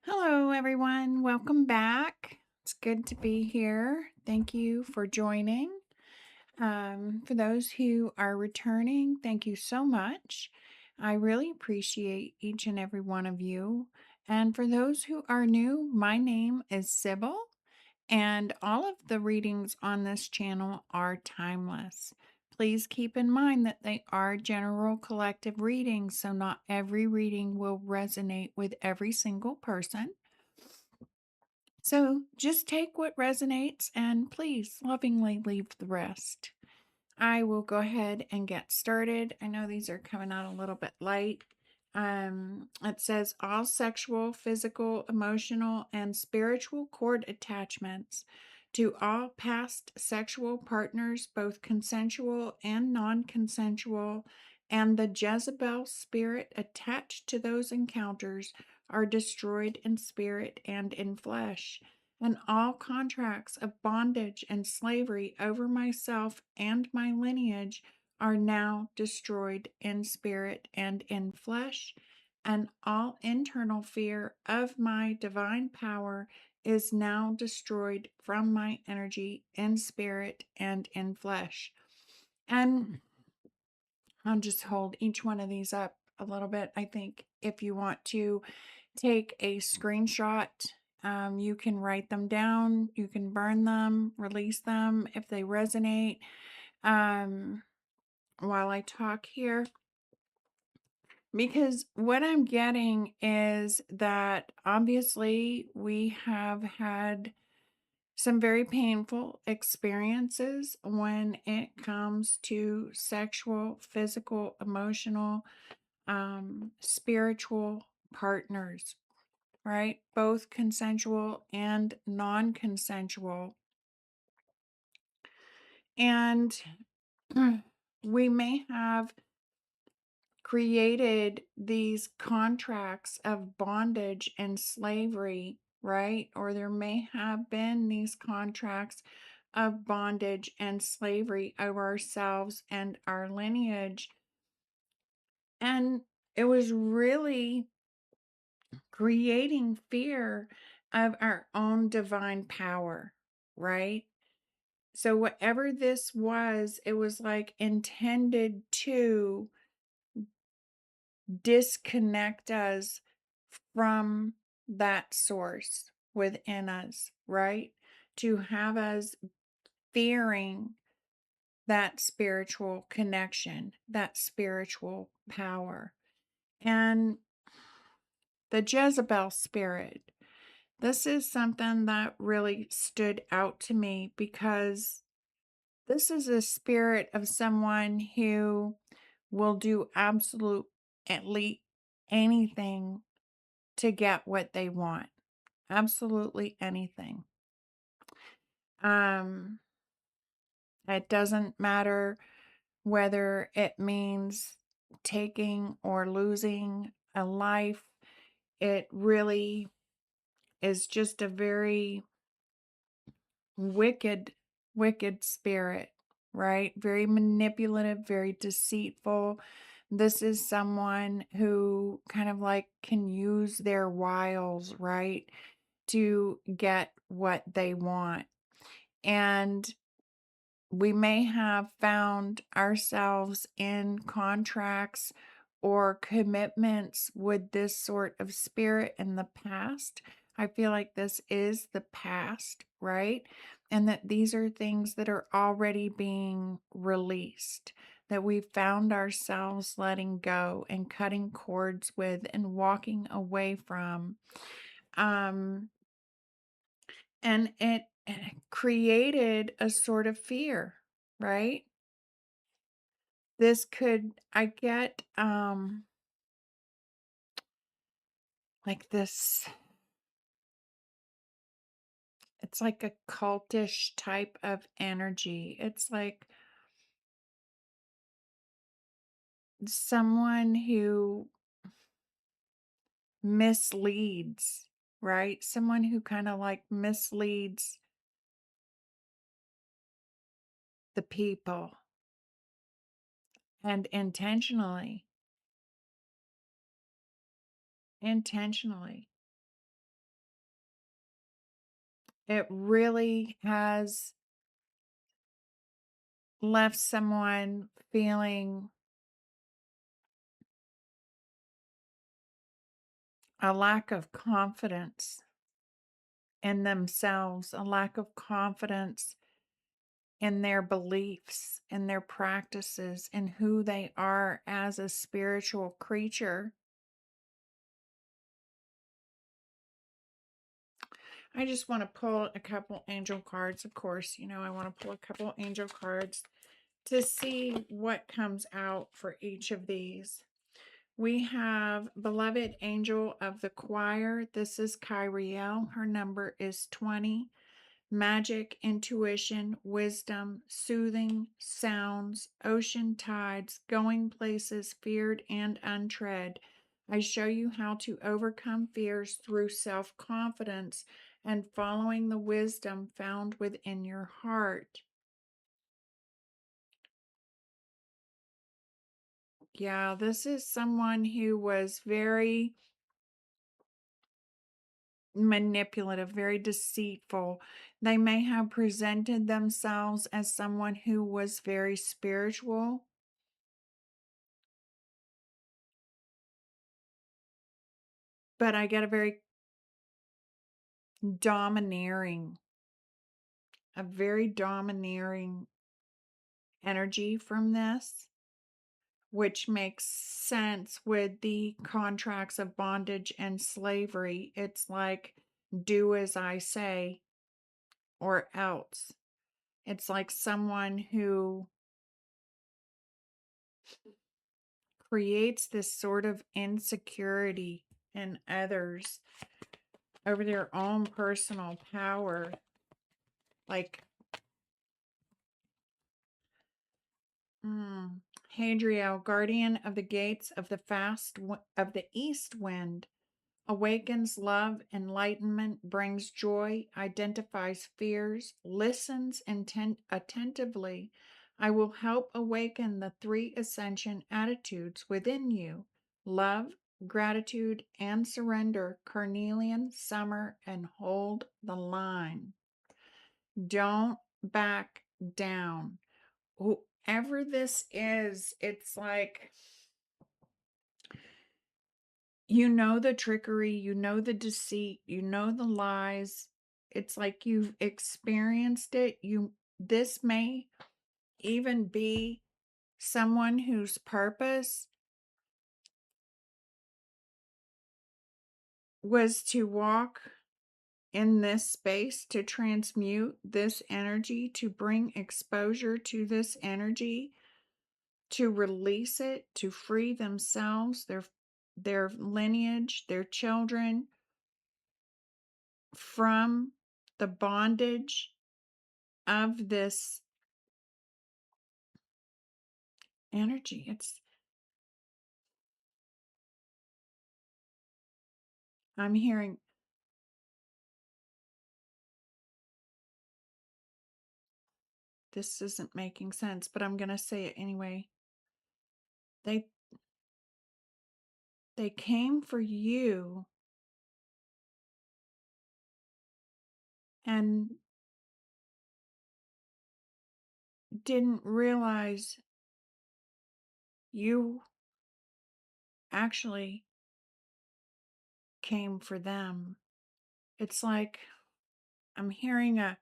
Hello, everyone. Welcome back. It's good to be here. Thank you for joining. For those who are returning, thank you so much. I really appreciate each and every one of you. And for those who are new, my name is Sybil, and all of the readings on this channel are timeless. Please keep in mind that they are general collective readings, so not every reading will resonate with every single person. So just take what resonates and please lovingly leave the rest. I will go ahead and get started. I know these are coming out a little bit light. It says all sexual, physical, emotional, and spiritual cord attachments to all past sexual partners, both consensual and non consensual, and the Jezebel spirit attached to those encounters are destroyed in spirit and in flesh, and all contracts of bondage and slavery over myself and my lineage are now destroyed in spirit and in flesh, and all internal fear of my divine power is now destroyed from my energy in spirit and in flesh. And I'll just hold each one of these up a little bit. I think if you want to take a screenshot, you can write them down, you can burn them, release them if they resonate. Um, while I talk here, because what I'm getting is that obviously we have had some very painful experiences when it comes to sexual, physical, emotional, spiritual partners, right? Both consensual and non consensual. And we may have created these contracts of bondage and slavery, right? Or there may have been these contracts of bondage and slavery over ourselves and our lineage. And it was really creating fear of our own divine power, right? So, whatever this was, it was like intended to disconnect us from that source within us, right? To have us fearing that spiritual connection, that spiritual power. And the Jezebel spirit, this is something that really stood out to me because this is a spirit of someone who will do absolutely anything to get what they want. Absolutely anything. Um, it doesn't matter whether it means taking or losing a life. It really is just a very wicked, wicked spirit, right? Very manipulative, very deceitful. This is someone who kind of like can use their wiles, right, to get what they want. And we may have found ourselves in contracts or commitments with this sort of spirit in the past. I feel like this is the past, right? And that these are things that are already being released, that we found ourselves letting go and cutting cords with and walking away from. Um, and it created a sort of fear, right? This could I get, like this it's like a cultish type of energy. It's like someone who misleads, right? Someone who kinda, like, misleads the people, and intentionally. it really has left someone feeling a lack of confidence in themselves, a lack of confidence in their beliefs, in their practices, in who they are as a spiritual creature. I just want to pull a couple angel cards. Of course, I want to pull a couple angel cards to see what comes out for each of these. We have beloved angel of the choir. This is Kyriel. Her number is 20. Magic, intuition, wisdom, soothing, sounds, ocean tides, going places feared and untread. I show you how to overcome fears through self-confidence and following the wisdom found within your heart. Yeah, this is someone who was very manipulative, very deceitful. They may have presented themselves as someone who was very spiritual, but I get a very domineering, a very domineering energy from this, which makes sense with the contracts of bondage and slavery. It's like, do as I say or else. It's like someone who creates this sort of insecurity in others over their own personal power. Like, Hadriel, guardian of the gates of of the east wind, awakens love, enlightenment, brings joy, identifies fears, listens attentively. I will help awaken the three ascension attitudes within you: love, gratitude, and surrender. Carnelian, summer, and hold the line. Don't back down. Whoever this is, it's like, the trickery, the deceit, the lies. It's like you've experienced it. This may even be someone whose purpose was to walk in this space, to transmute this energy, to bring exposure to this energy, to release it, to free themselves, their lineage, their children from the bondage of this energy. I'm hearing, this isn't making sense, but I'm going to say it anyway. They they came for you and didn't realize you actually came for them. It's like I'm hearing a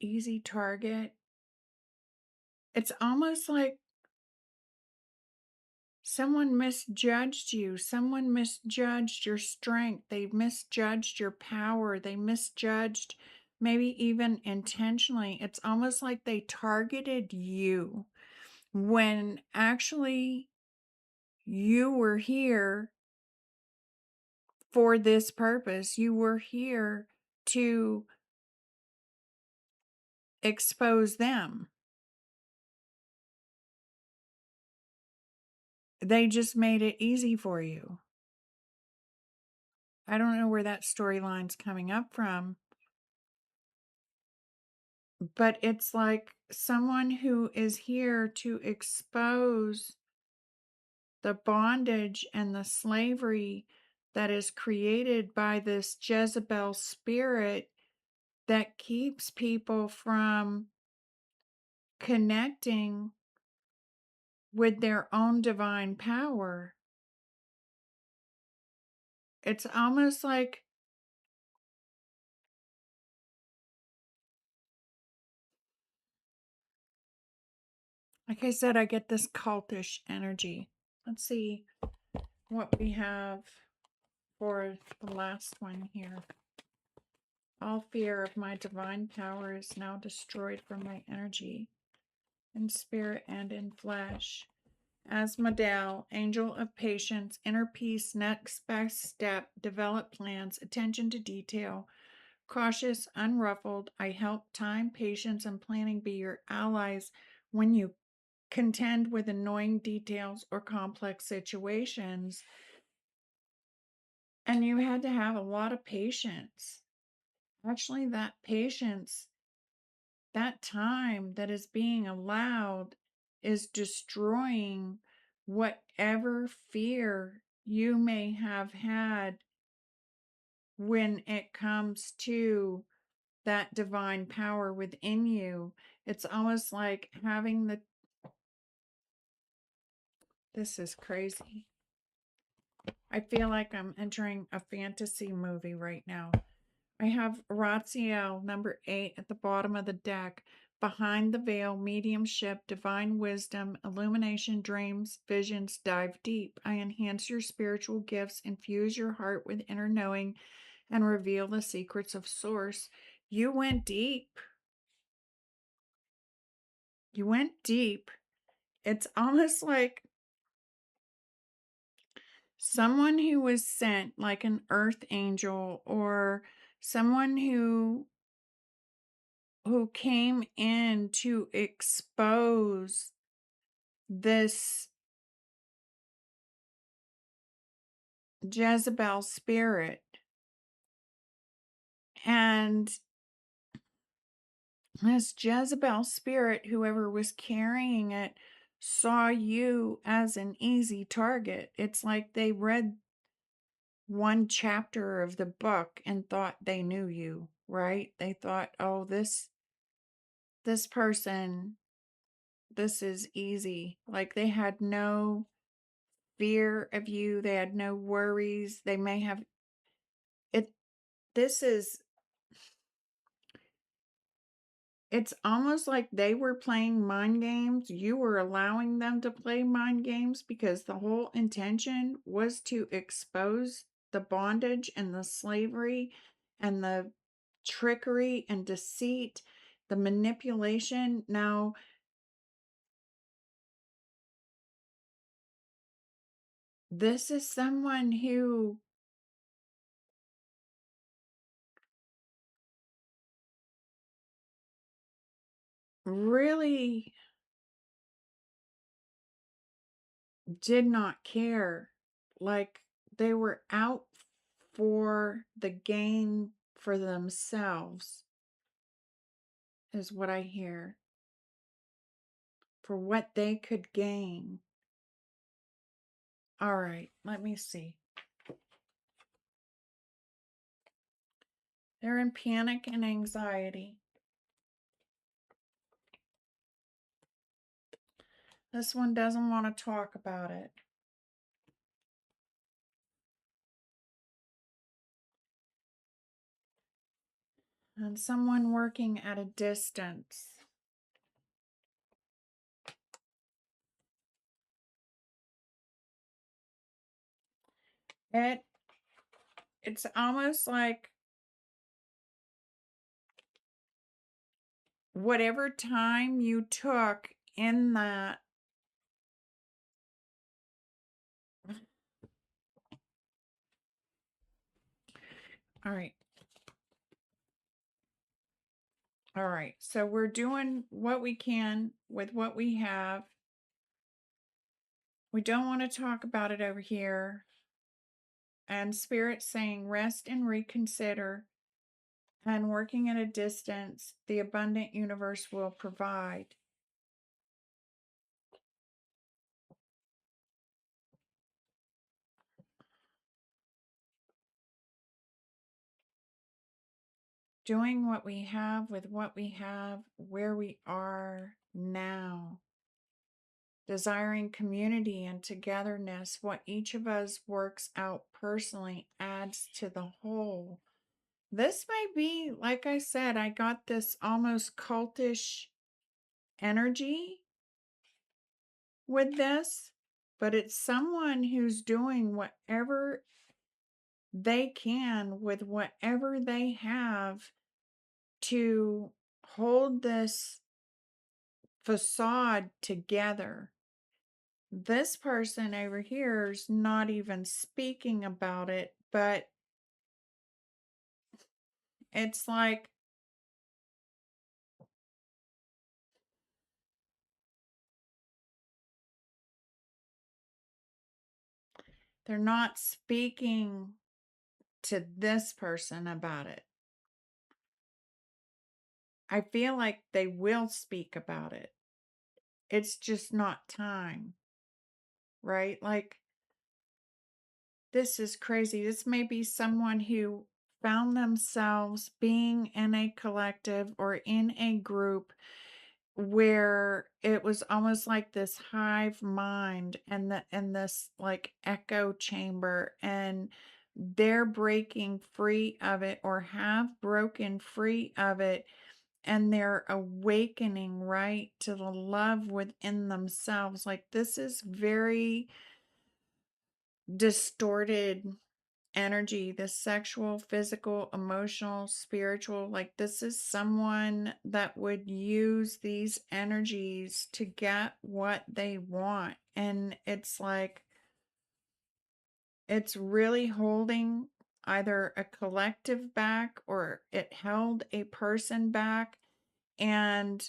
easy target. It's almost like someone misjudged you. Someone misjudged your strength. They misjudged your power. They misjudged, maybe even intentionally. It's almost like they targeted you when actually you were here for this purpose. You were here to expose them. They just made it easy for you. I don't know where that storyline's coming up from, but it's like someone who is here to expose the bondage and the slavery that is created by this Jezebel spirit that keeps people from connecting with their own divine power. It's almost like I said, I get this cultish energy. Let's see what we have for the last one here. All fear of my divine power is now destroyed from my energy, in spirit and in flesh. Asmodel, angel of patience, inner peace, next best step, develop plans, attention to detail, cautious, unruffled. I help time, patience, and planning be your allies when you contend with annoying details or complex situations. And you had to have a lot of patience. Actually, that patience, that time that is being allowed, is destroying whatever fear you may have had when it comes to that divine power within you. It's almost like having this is crazy. I feel like I'm entering a fantasy movie right now. I have Ratziel, number 8, at the bottom of the deck. Behind the veil, mediumship, divine wisdom, illumination, dreams, visions, dive deep. I enhance your spiritual gifts, infuse your heart with inner knowing, and reveal the secrets of Source. You went deep. You went deep. It's almost like someone who was sent, like an earth angel, or someone who came in to expose this Jezebel spirit. And this Jezebel spirit, whoever was carrying it, saw you as an easy target. It's like they read one chapter of the book and thought they knew you, right? They thought, oh, this person, this is easy. Like they had no fear of you, they had no worries. They may have it. This is, it's almost like they were playing mind games. You were allowing them to play mind games because the whole intention was to expose the bondage and the slavery and the trickery and deceit, the manipulation. Now, this is someone who really did not care. Like they were out for the gain for themselves, is what I hear. For what they could gain. All right, let me see. They're in panic and anxiety. This one doesn't want to talk about it. And someone working at a distance. It's almost like whatever time you took in that. All right. All right. So we're doing what we can with what we have. We don't want to talk about it over here. And Spirit saying, rest and reconsider. And working at a distance, the abundant universe will provide. doing what we have with what we have, where we are now, desiring community and togetherness. What each of us works out personally adds to the whole. This may be, like I said, I got this almost cultish energy with this, but it's someone who's doing whatever they can with whatever they have to hold this facade together. This person over here is not even speaking about it, but it's like they're not speaking to this person about it. I feel like they will speak about it. It's just not time, right? Like, this is crazy. This may be someone who found themselves being in a collective or in a group where it was almost like this hive mind and this like echo chamber, and they're breaking free of it or have broken free of it, and they're awakening right to the love within themselves. Like, this is very distorted energy, the sexual, physical, emotional, spiritual. Like, this is someone that would use these energies to get what they want. And it's like, it's really holding either a collective back or it held a person back. And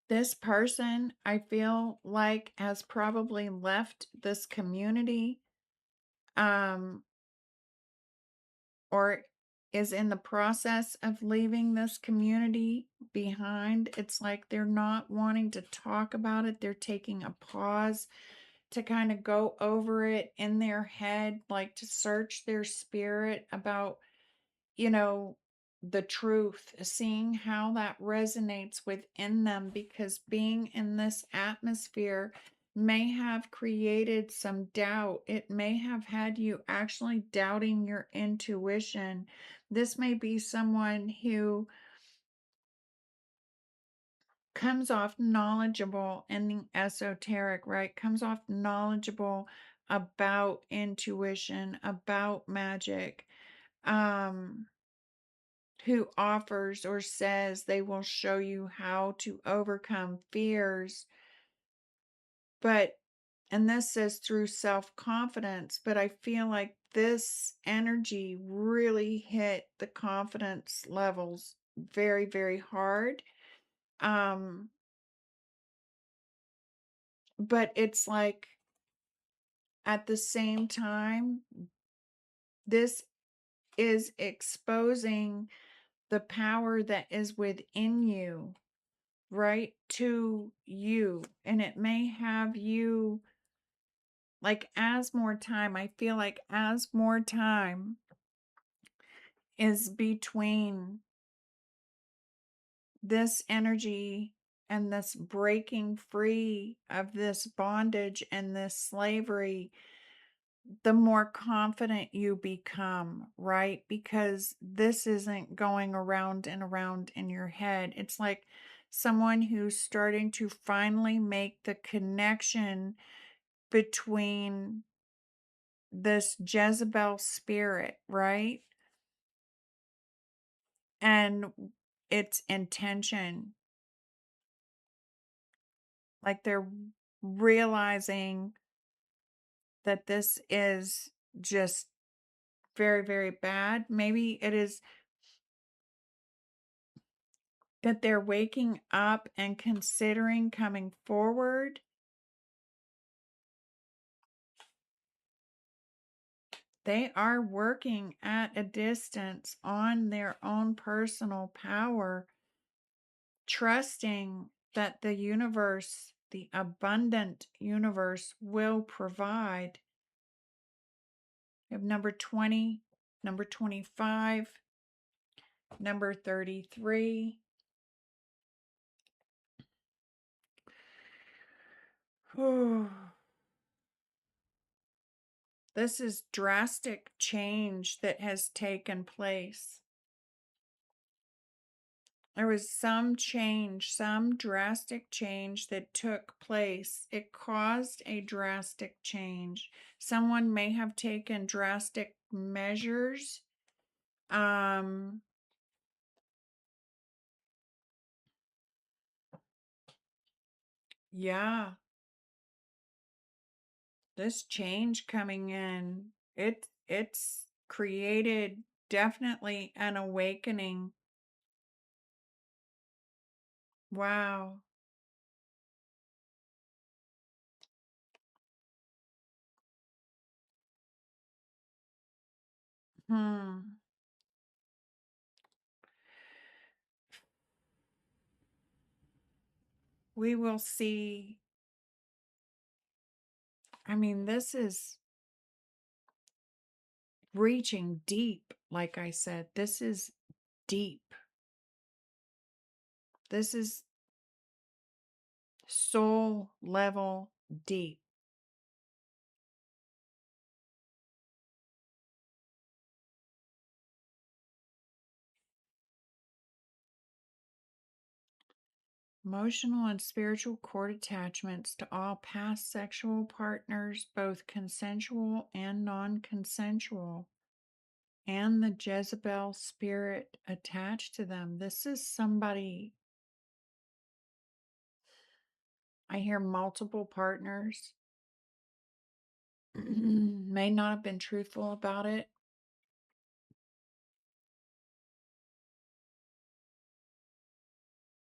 this person, I feel like, has probably left this community, um, or is in the process of leaving this community behind. It's like they're not wanting to talk about it. They're taking a pause to kind of go over it in their head, like to search their spirit about, you know, the truth, seeing how that resonates within them, because being in this atmosphere may have created some doubt. It may have had you actually doubting your intuition. This may be someone who comes off knowledgeable in the esoteric, right? Comes off knowledgeable about intuition, about magic. Who offers or says they will show you how to overcome fears. But, and this says through self-confidence, but I feel like this energy really hit the confidence levels very, very hard. But it's like, at the same time, this is exposing the power that is within you, right, to you. And it may have you, like, as more time, I feel like as more time is between this energy and this breaking free of this bondage and this slavery, the more confident you become, right? Because this isn't going around and around in your head. It's like someone who's starting to finally make the connection between this Jezebel spirit, right? And its intention. Like, they're realizing that this is just very, very bad. Maybe it is that they're waking up and considering coming forward. They are working at a distance on their own personal power, trusting that the universe, the abundant universe, will provide. We have number 20, number 25, Number 33. This is drastic change that has taken place. There was some change, some drastic change that took place. It caused a drastic change. Someone may have taken drastic measures. Yeah, this change coming in, it's created definitely an awakening. Wow. Hmm. We will see. I mean, this is reaching deep, like I said. This is deep. This is soul level deep. Emotional and spiritual cord attachments to all past sexual partners, both consensual and non consensual, and the Jezebel spirit attached to them. This is somebody, I hear multiple partners, may not have been truthful about it.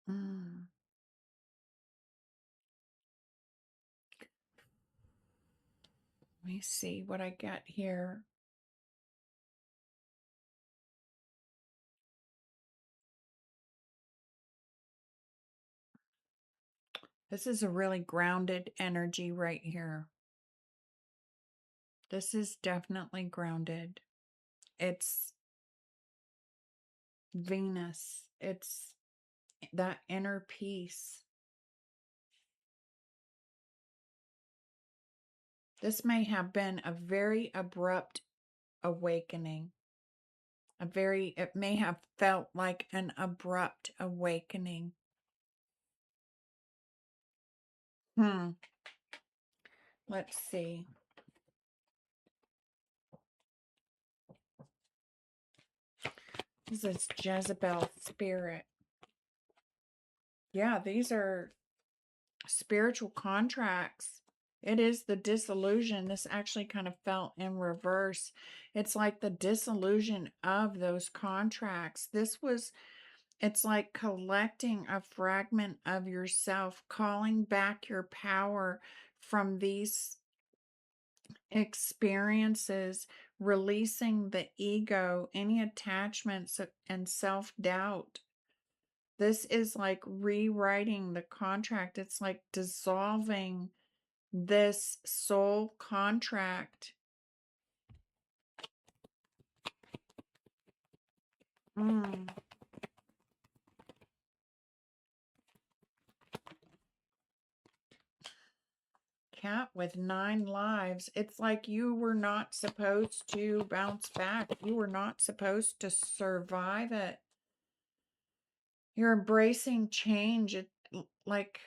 Mm. Let me see what I got here. This is a really grounded energy right here. This is definitely grounded. It's Venus. It's that inner peace. This may have been a very abrupt awakening. It may have felt like an abrupt awakening. Let's see. This is Jezebel spirit. Yeah, these are spiritual contracts. It is the disillusion. This actually kind of felt in reverse. It's like the disillusion of those contracts. It's like collecting a fragment of yourself, calling back your power from these experiences, releasing the ego, any attachments and self doubt. This is like rewriting the contract. It's like dissolving this soul contract. Mm. Cat with 9 lives. It's like you were not supposed to bounce back. You were not supposed to survive it. You're embracing change. Like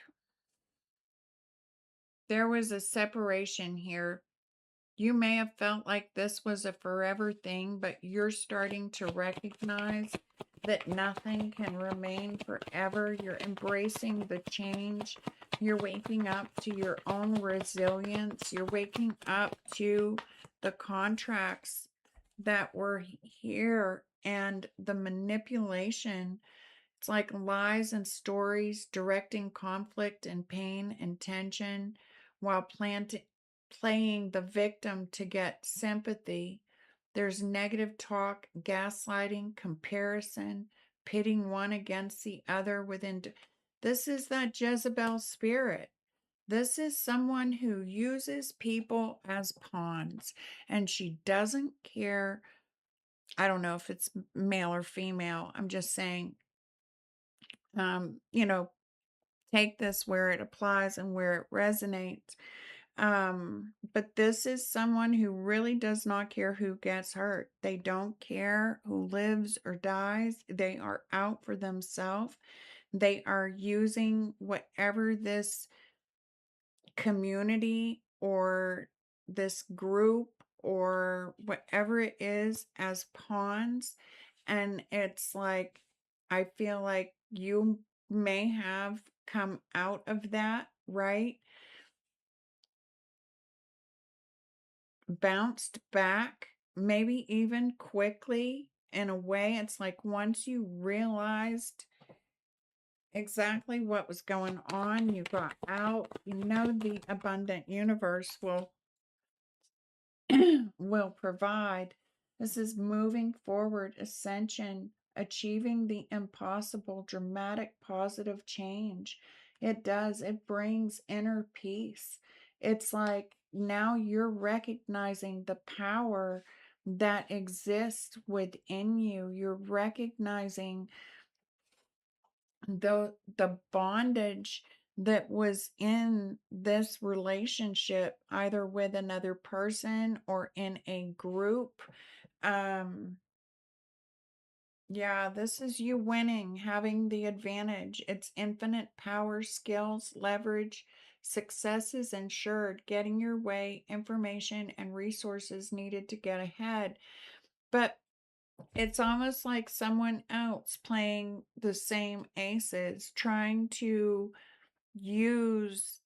there was a separation here. You may have felt like this was a forever thing, but you're starting to recognize that nothing can remain forever. You're embracing the change. You're waking up to your own resilience. You're waking up to the contracts that were here and the manipulation. It's like lies and stories directing conflict and pain and tension while playing the victim to get sympathy. There's negative talk, gaslighting, comparison, pitting one against the other within. This is that Jezebel spirit. This is someone who uses people as pawns, and she doesn't care I don't know if it's male or female. I'm just saying, take this where it applies and where it resonates. But this is someone who really does not care who gets hurt. They don't care who lives or dies. They are out for themselves. They are using whatever this community or this group or whatever it is as pawns. And it's like, I feel like you may have come out of that, right? Bounced back, maybe even quickly in a way. It's like once you realized exactly what was going on, you got out, the abundant universe will provide. This is moving forward, ascension, achieving the impossible, dramatic, positive change. It does, it brings inner peace. It's like now you're recognizing the power that exists within you. You're recognizing the bondage that was in this relationship, either with another person or in a group. um yeah, this is you winning, having the advantage. It's infinite power, skills, leverage. Success is ensured, getting your way, information and resources needed to get ahead. But it's almost like someone else playing the same aces, trying to use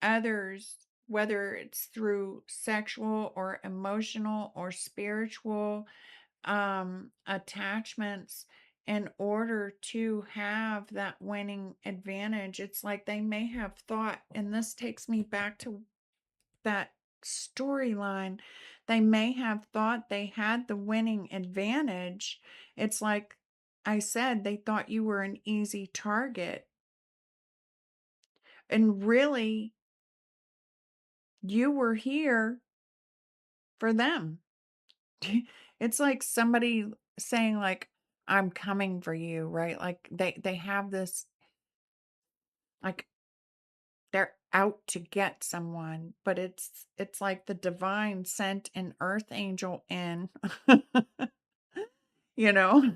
others, whether it's through sexual or emotional or spiritual attachments, in order to have that winning advantage. It's like they may have thought, and this takes me back to that storyline, they may have thought they had the winning advantage. It's like I said, they thought you were an easy target. And really, you were here for them. It's like somebody saying like, I'm coming for you, right? Like they have this, like they're out to get someone, but it's like the divine sent an earth angel in, you know,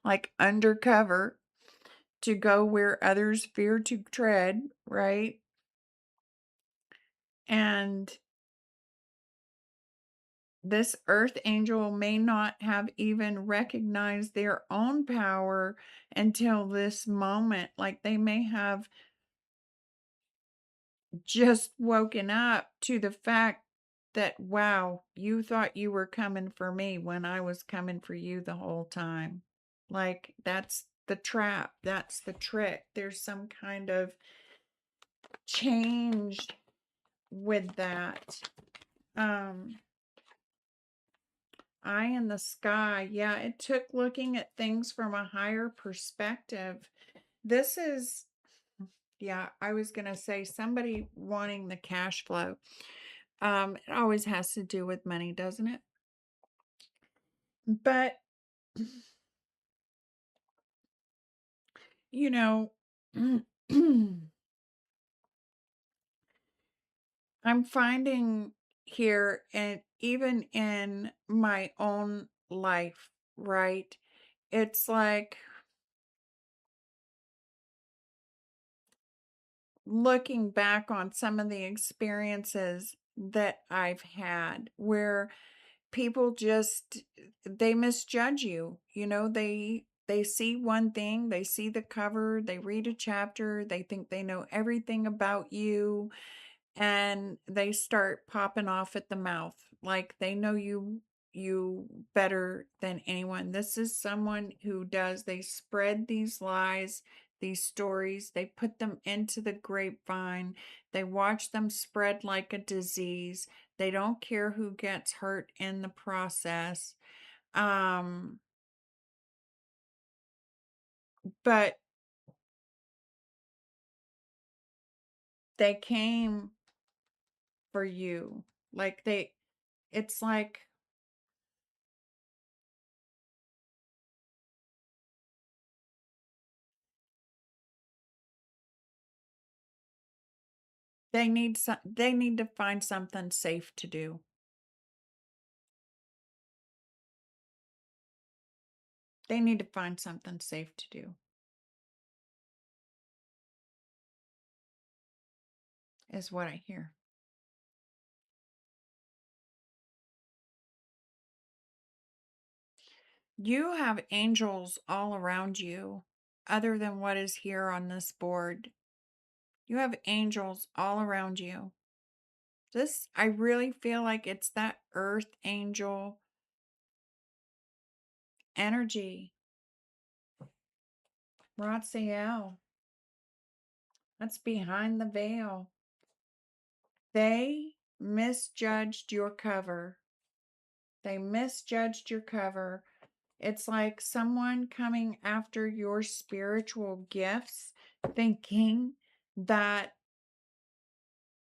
like undercover to go where others fear to tread, right? And this earth angel may not have even recognized their own power until this moment. Like they may have just woken up to the fact that, wow, you thought you were coming for me when I was coming for you the whole time. Like that's the trap, that's the trick. There's some kind of change with that. Eye in the sky. Yeah, it took looking at things from a higher perspective. This is, yeah, I was going to say somebody wanting the cash flow. It always has to do with money, doesn't it? But, you know, I'm finding here, and even in my own life, right? It's like looking back on some of the experiences that I've had where people just they misjudge you. They see one thing, they see the cover, they read a chapter, they think they know everything about you, and they start popping off at the mouth like they know you better than anyone. This is someone who does, they spread these lies, these stories, they put them into the grapevine, they watch them spread like a disease. They don't care who gets hurt in the process. um but they came for you. Like it's like They need to find something safe to do. They need to find something safe to do, is what I hear. You have angels all around you, other than what is here on this board. You have angels all around you. I really feel like it's that earth angel energy. Ratziel. That's behind the veil. They misjudged your cover. They misjudged your cover. It's like someone coming after your spiritual gifts, thinking that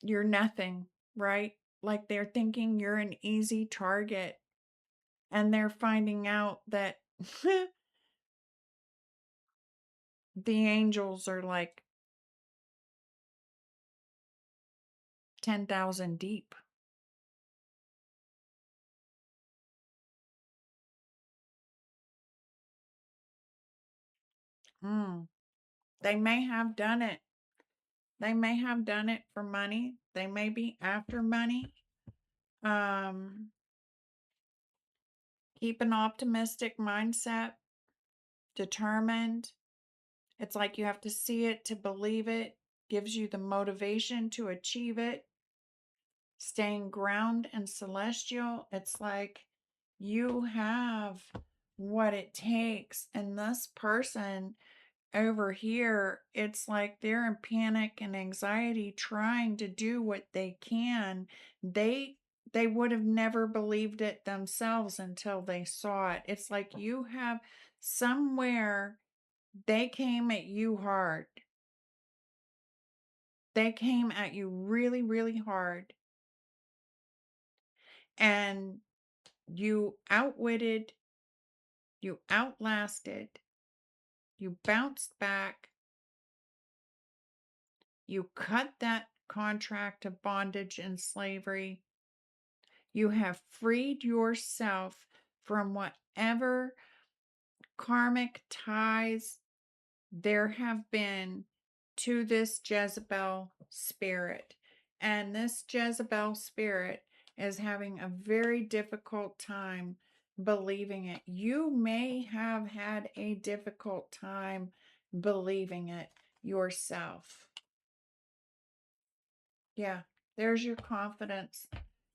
you're nothing, right? Like they're thinking you're an easy target, and they're finding out that the angels are like 10,000 deep. Mm. They may have done it. They may have done it for money. They may be after money. Um, Keep an optimistic mindset, determined. It's like you have to see it to believe it, gives you the motivation to achieve it. Staying ground and celestial, it's like you have what it takes. And this person over here, it's like they're in panic and anxiety trying to do what they can. They would have never believed it themselves until they saw it. It's like you have somewhere they came at you hard. They came at you really, really hard. And you outwitted, you outlasted, you bounced back, you cut that contract of bondage and slavery. You have freed yourself from whatever karmic ties there have been to this Jezebel spirit. And this Jezebel spirit is having a very difficult time believing it. You may have had a difficult time believing it yourself. Yeah, there's your confidence.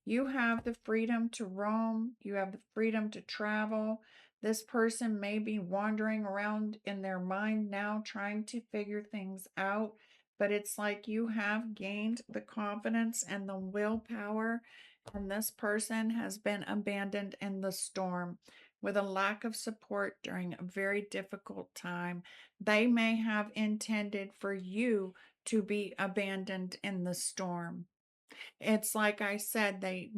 You have the freedom to roam, you have the freedom to travel. This person may be wandering around in their mind now trying to figure things out, but it's like you have gained the confidence and the willpower, and this person has been abandoned in the storm with a lack of support during a very difficult time. They may have intended for you to be abandoned in the storm. It's like I said, they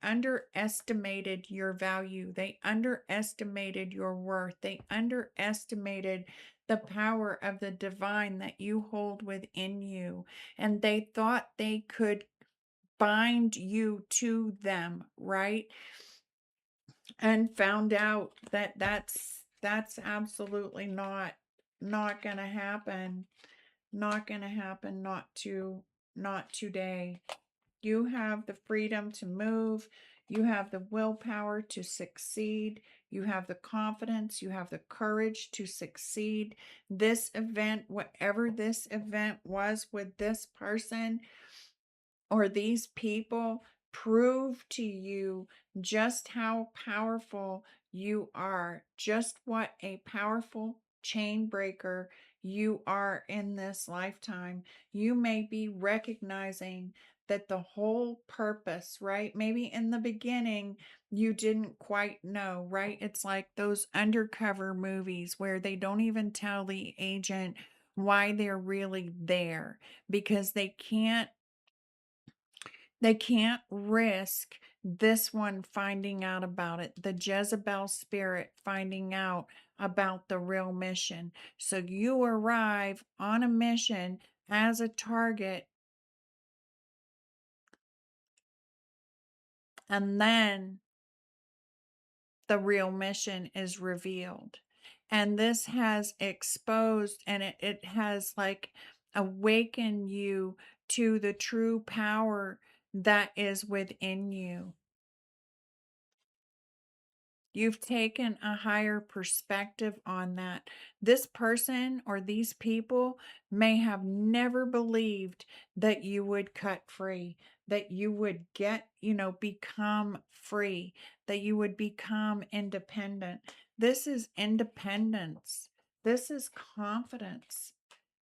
underestimated your value. They underestimated your worth. They underestimated the power of the divine that you hold within you. And they thought they could bind you to them, right? And found out that that's absolutely not going to happen. Not going to happen, not today. You have the freedom to move. You have the willpower to succeed. You have the confidence. You have the courage to succeed. This event, whatever this event was with this person or these people, prove to you just how powerful you are, just what a powerful chain breaker you are in this lifetime. You may be recognizing that the whole purpose, right? Maybe in the beginning, you didn't quite know, right? It's like those undercover movies where they don't even tell the agent why they're really there because they can't risk this one finding out about it, the Jezebel spirit finding out about the real mission. So you arrive on a mission as a target, and then the real mission is revealed. And this has exposed, and it has like awakened you to the true power that is within you. You've taken a higher perspective on that. This person or these people may have never believed that you would cut free, that you would become free, that you would become independent. This is independence. This is confidence.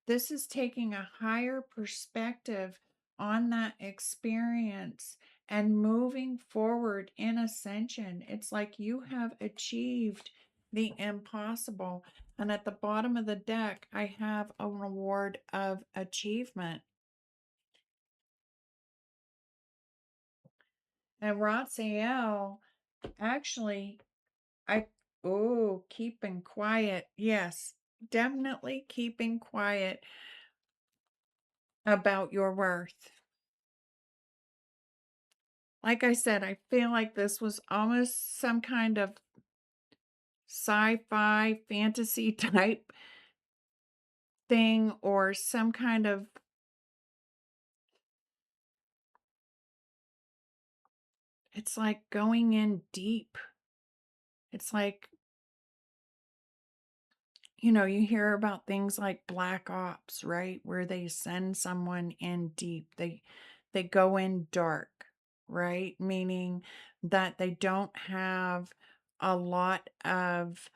This is taking a higher perspective on that experience and moving forward in ascension. It's like you have achieved the impossible. And at the bottom of the deck, I have a reward of achievement. And Ratziel, actually, keeping quiet. Yes, definitely keeping quiet about your worth. Like I said, I feel like this was almost some kind of sci-fi fantasy type thing, or some kind of, it's like going in deep. It's like, you hear about things like black ops, right? Where they send someone in deep. They go in dark, right? Meaning that they don't have a lot of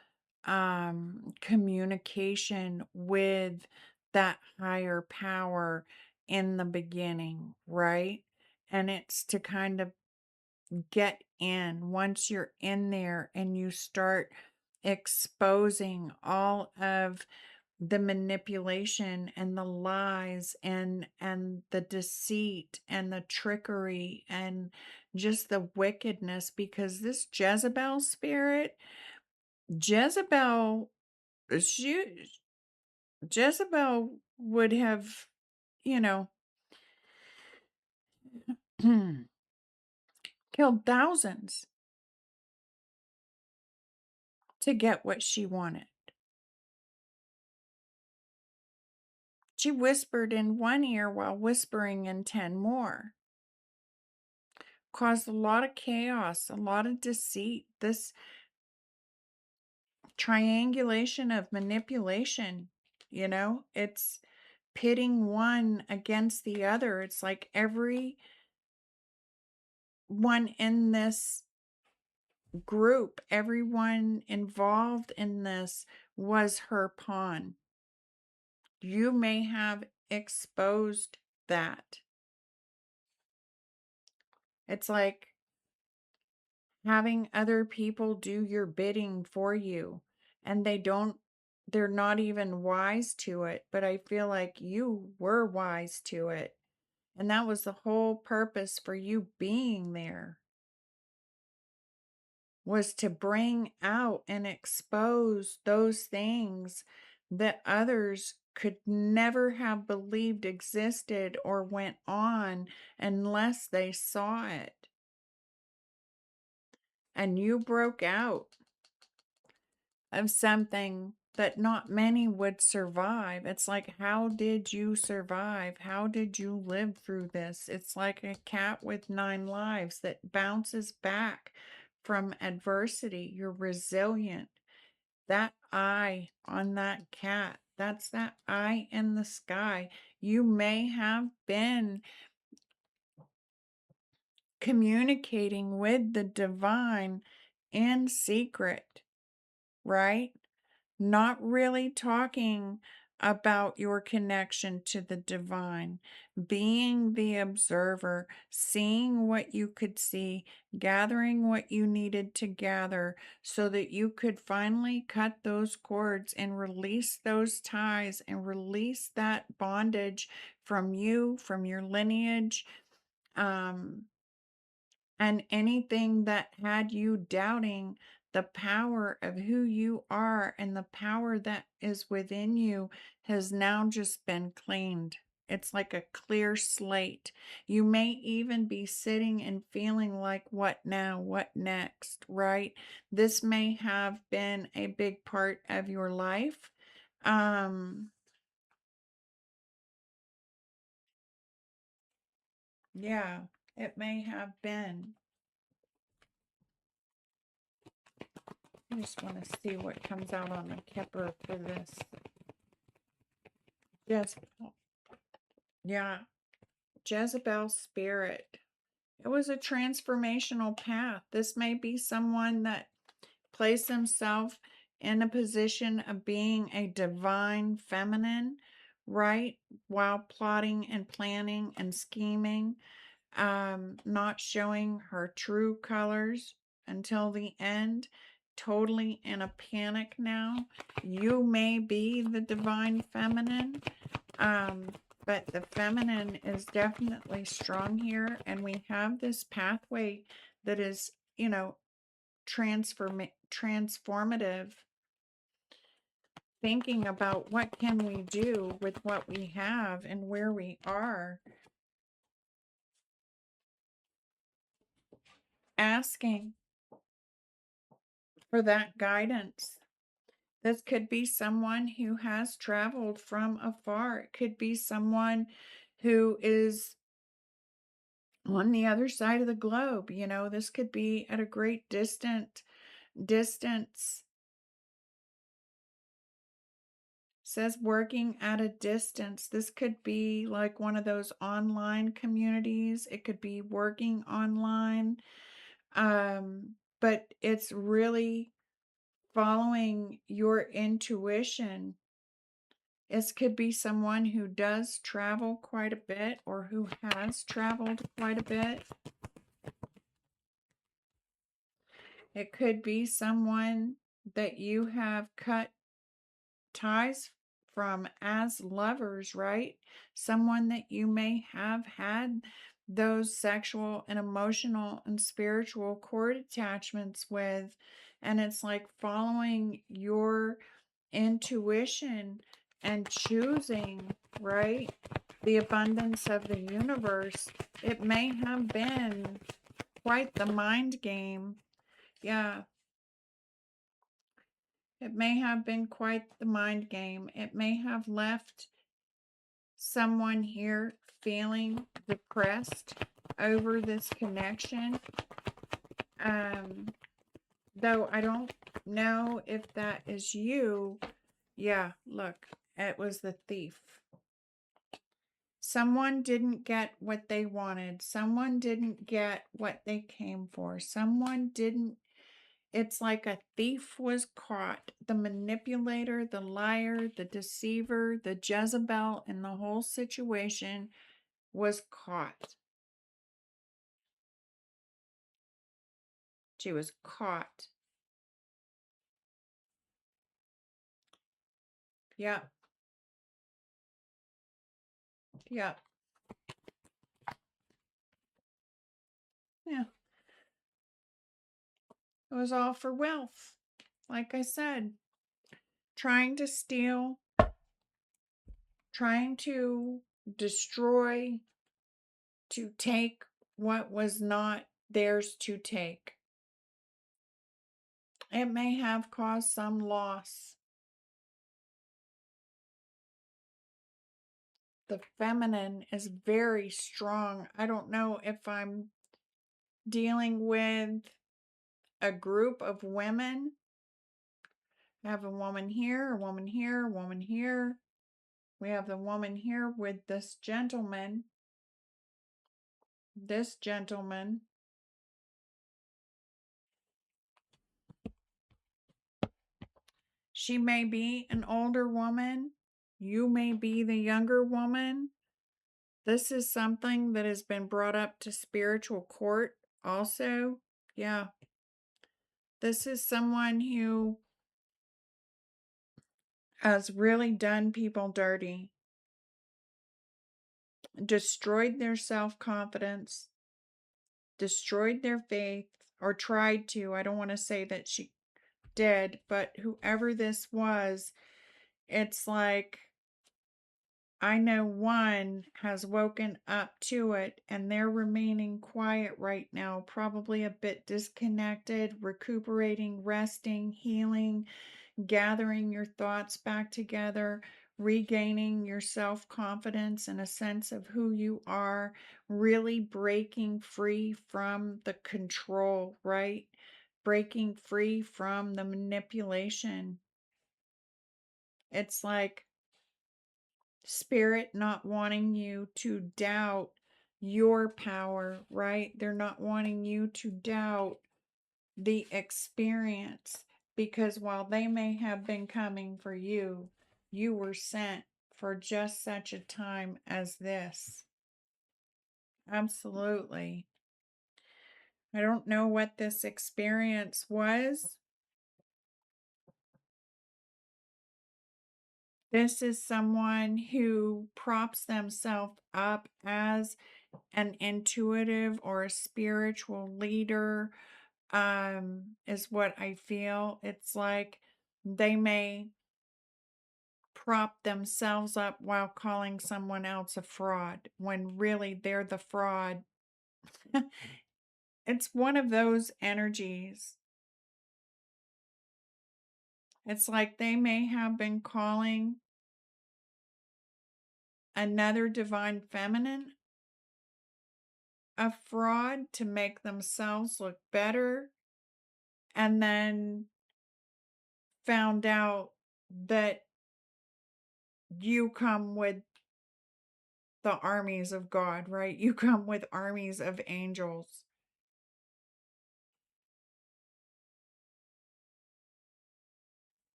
communication with that higher power in the beginning, right? And it's to kind of get in. Once you're in there and you start exposing all of the manipulation and the lies and the deceit and the trickery and just the wickedness, because this Jezebel spirit, Jezebel she Jezebel would have, you know, killed thousands to get what she wanted. She whispered in one ear while whispering in 10 more. Caused a lot of chaos, a lot of deceit. This triangulation of manipulation, it's pitting one against the other. It's like every one in this group, everyone involved in this was her pawn. You may have exposed that. It's like having other people do your bidding for you, and they're not even wise to it, but I feel like you were wise to it. And that was the whole purpose for you being there, was to bring out and expose those things that others could never have believed existed or went on unless they saw it. And you broke out of something that not many would survive. It's like, how did you survive? How did you live through this? It's like a cat with 9 lives that bounces back from adversity. You're resilient. That eye on that cat, that's that eye in the sky. You may have been communicating with the divine in secret, right? Not really talking about your connection to the divine, being the observer, seeing what you could see, gathering what you needed to gather so that you could finally cut those cords and release those ties and release that bondage from you, from your lineage. Um, and anything that had you doubting the power of who you are and the power that is within you has now just been cleaned. It's like a clear slate. You may even be sitting and feeling like, what now? What next? Right? This may have been a big part of your life. Yeah, it may have been. I just want to see what comes out on the Kipper for this. Jezebel. Yeah, Jezebel spirit. It was a transformational path. This may be someone that placed himself in a position of being a divine feminine, right? While plotting and planning and scheming, not showing her true colors until the end, totally in a panic now. You may be the divine feminine, but the feminine is definitely strong here, and we have this pathway that is, transformative, thinking about what can we do with what we have and where we are, asking for that guidance. This could be someone who has traveled from afar. It could be someone who is on the other side of the globe. This could be at a great distance. Says working at a distance. This could be like one of those online communities. It could be working online. But it's really following your intuition. This could be someone who does travel quite a bit or who has traveled quite a bit. It could be someone that you have cut ties from as lovers, right? Someone that you may have had those sexual and emotional and spiritual cord attachments with. And it's like following your intuition and choosing, right? The abundance of the universe. It may have been quite the mind game. Yeah. It may have been quite the mind game. It may have left someone here feeling depressed over this connection. Though I don't know if that is you. Yeah, look, it was the thief. Someone didn't get what they wanted. Someone didn't get what they came for. Someone didn't. It's like a thief was caught. The manipulator, the liar, the deceiver, the Jezebel in the whole situation was caught. She was caught. Yep. Yep. Yeah. It was all for wealth. Like I said, trying to steal, trying to destroy, to take what was not theirs to take. It may have caused some loss. The feminine is very strong. I don't know if I'm dealing with a group of women. I have a woman here, a woman here, a woman here. We have the woman here with this gentleman. This gentleman. She may be an older woman. You may be the younger woman. This is something that has been brought up to spiritual court also. Yeah. This is someone who has really done people dirty, destroyed their self-confidence, destroyed their faith, or tried to. I don't want to say that she did, but whoever this was, it's like I know one has woken up to it and they're remaining quiet right now, probably a bit disconnected, recuperating, resting, healing, gathering your thoughts back together, regaining your self confidence and a sense of who you are, really breaking free from the control, right? Breaking free from the manipulation. It's like spirit not wanting you to doubt your power, right? They're not wanting you to doubt the experience, because while they may have been coming for you, you were sent for just such a time as this. Absolutely. I don't know what this experience was. This is someone who props themselves up as an intuitive or a spiritual leader, is what I feel. It's like they may prop themselves up while calling someone else a fraud when really they're the fraud. It's one of those energies. It's like they may have been calling another divine feminine a fraud to make themselves look better, and then found out that you come with the armies of God, right? You come with armies of angels.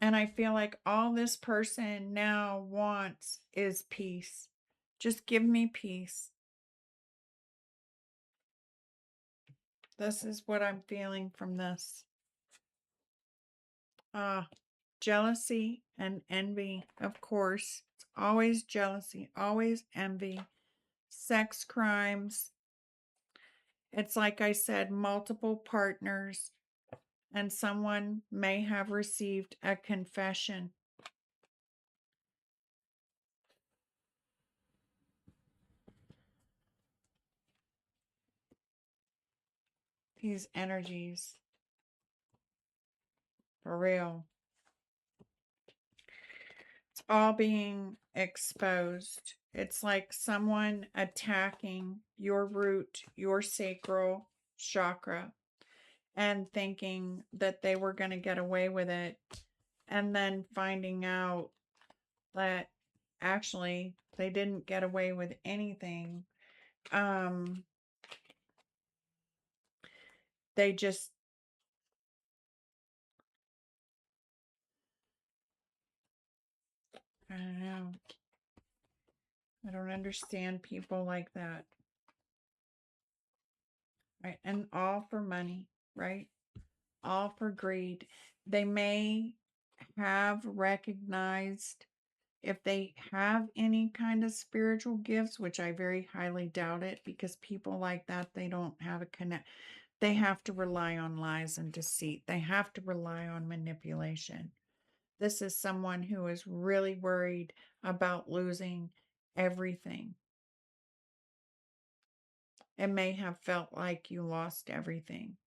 And I feel like all this person now wants is peace. Just give me peace. This is what I'm feeling from this. Ah, jealousy and envy, of course. It's always jealousy, always envy, sex crimes. It's like I said, multiple partners, and someone may have received a confession. These energies, for real. It's all being exposed. It's like someone attacking your root, your sacral chakra, and thinking that they were going to get away with it, and then finding out that actually they didn't get away with anything. They just, I don't know. I don't understand people like that. Right? And all for money, right? All for greed. They may have recognized, if they have any kind of spiritual gifts, which I very highly doubt it, because people like that, they don't have a connect. They have to rely on lies and deceit. They have to rely on manipulation. This is someone who is really worried about losing everything. It may have felt like you lost everything,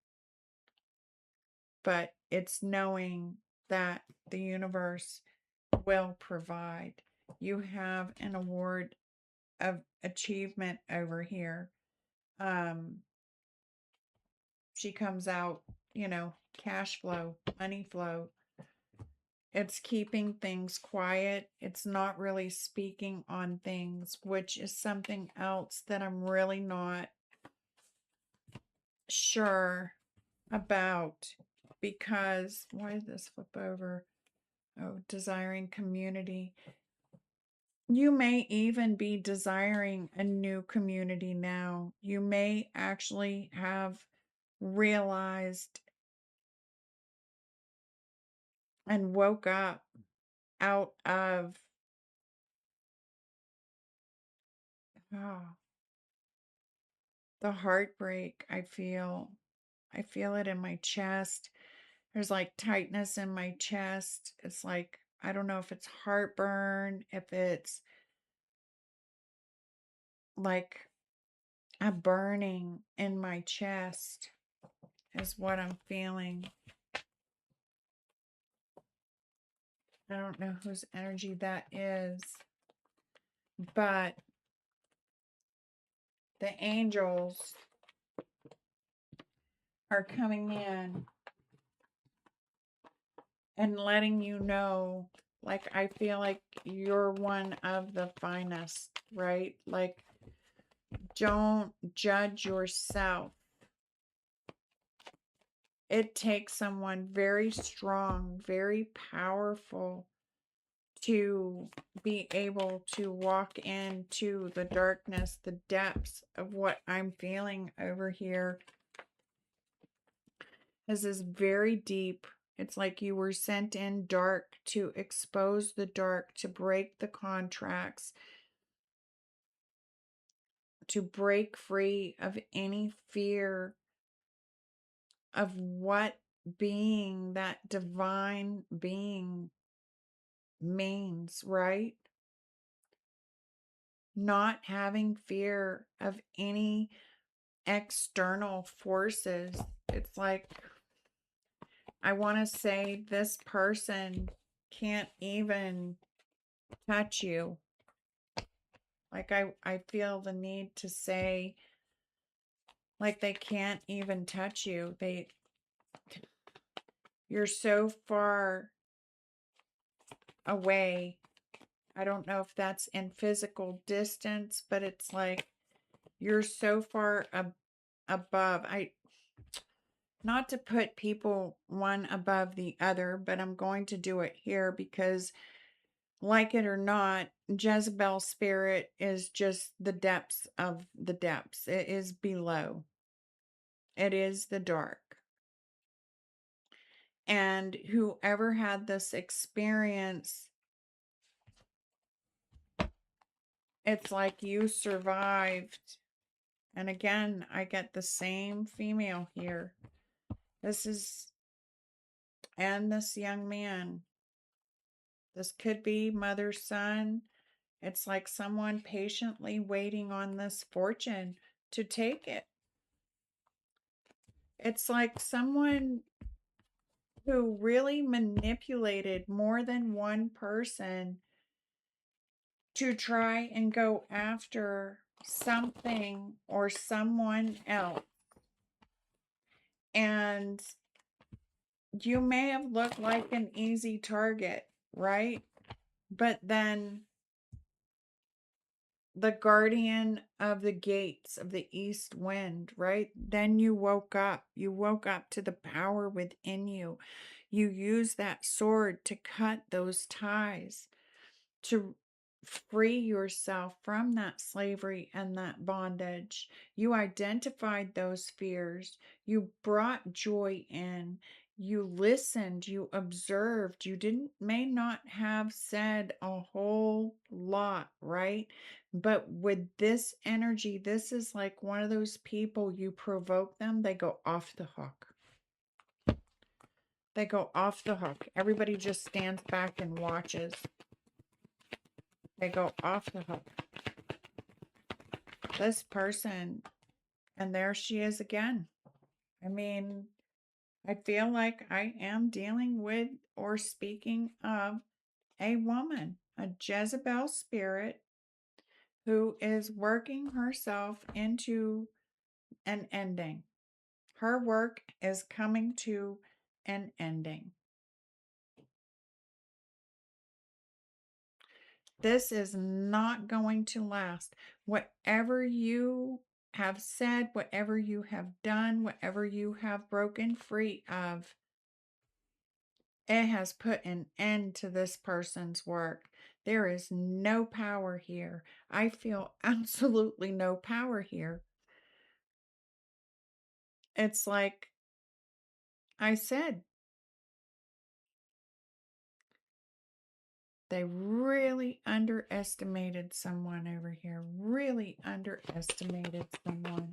but it's knowing that the universe will provide. You have an award of achievement over here. She comes out, cash flow, money flow. It's keeping things quiet. It's not really speaking on things, which is something else that I'm really not sure about, because why did this flip over? Oh, desiring community. You may even be desiring a new community now. You may actually have realized and woke up out of oh, the heartbreak. I feel it in my chest. There's like tightness in my chest. It's like, I don't know if it's heartburn, if it's like a burning in my chest is what I'm feeling. I don't know whose energy that is, but the angels are coming in and letting you know, like, I feel like you're one of the finest, right? Like, don't judge yourself. It takes someone very strong, very powerful to be able to walk into the darkness, the depths of what I'm feeling over here. This is very deep. It's like you were sent in dark to expose the dark, to break the contracts, to break free of any fear of what being that divine being means, right? Not having fear of any external forces. It's like, I want to say this person can't even touch you. Like, I feel the need to say, like, they can't even touch you. You're so far away. I don't know if that's in physical distance, but it's like you're so far above. Not to put people one above the other, but I'm going to do it here because, like it or not, Jezebel spirit is just the depths of the depths. It is below. It is the dark. And whoever had this experience, it's like you survived. And again, I get the same female here. And this young man. This could be mother, son. It's like someone patiently waiting on this fortune to take it. It's like someone who really manipulated more than one person to try and go after something or someone else. And you may have looked like an easy target, right? But then the guardian of the gates of the east wind, right? Then you woke up. You woke up to the power within you. You used that sword to cut those ties, to free yourself from that slavery and that bondage. You identified those fears. You brought joy in. You listened, you observed. You may not have said a whole lot, right? But with this energy, this is like one of those people, you provoke them, they go off the hook. They go off the hook. Everybody just stands back and watches. They go off the hook. This person, and there she is again. I mean, I feel like I am dealing with or speaking of a woman, a Jezebel spirit who is working herself into an ending. Her work is coming to an ending. This is not going to last. Whatever you have said, whatever you have done, whatever you have broken free of, it has put an end to this person's work. There is no power here. I feel absolutely no power here. It's like I said, they really underestimated someone over here. Really underestimated someone.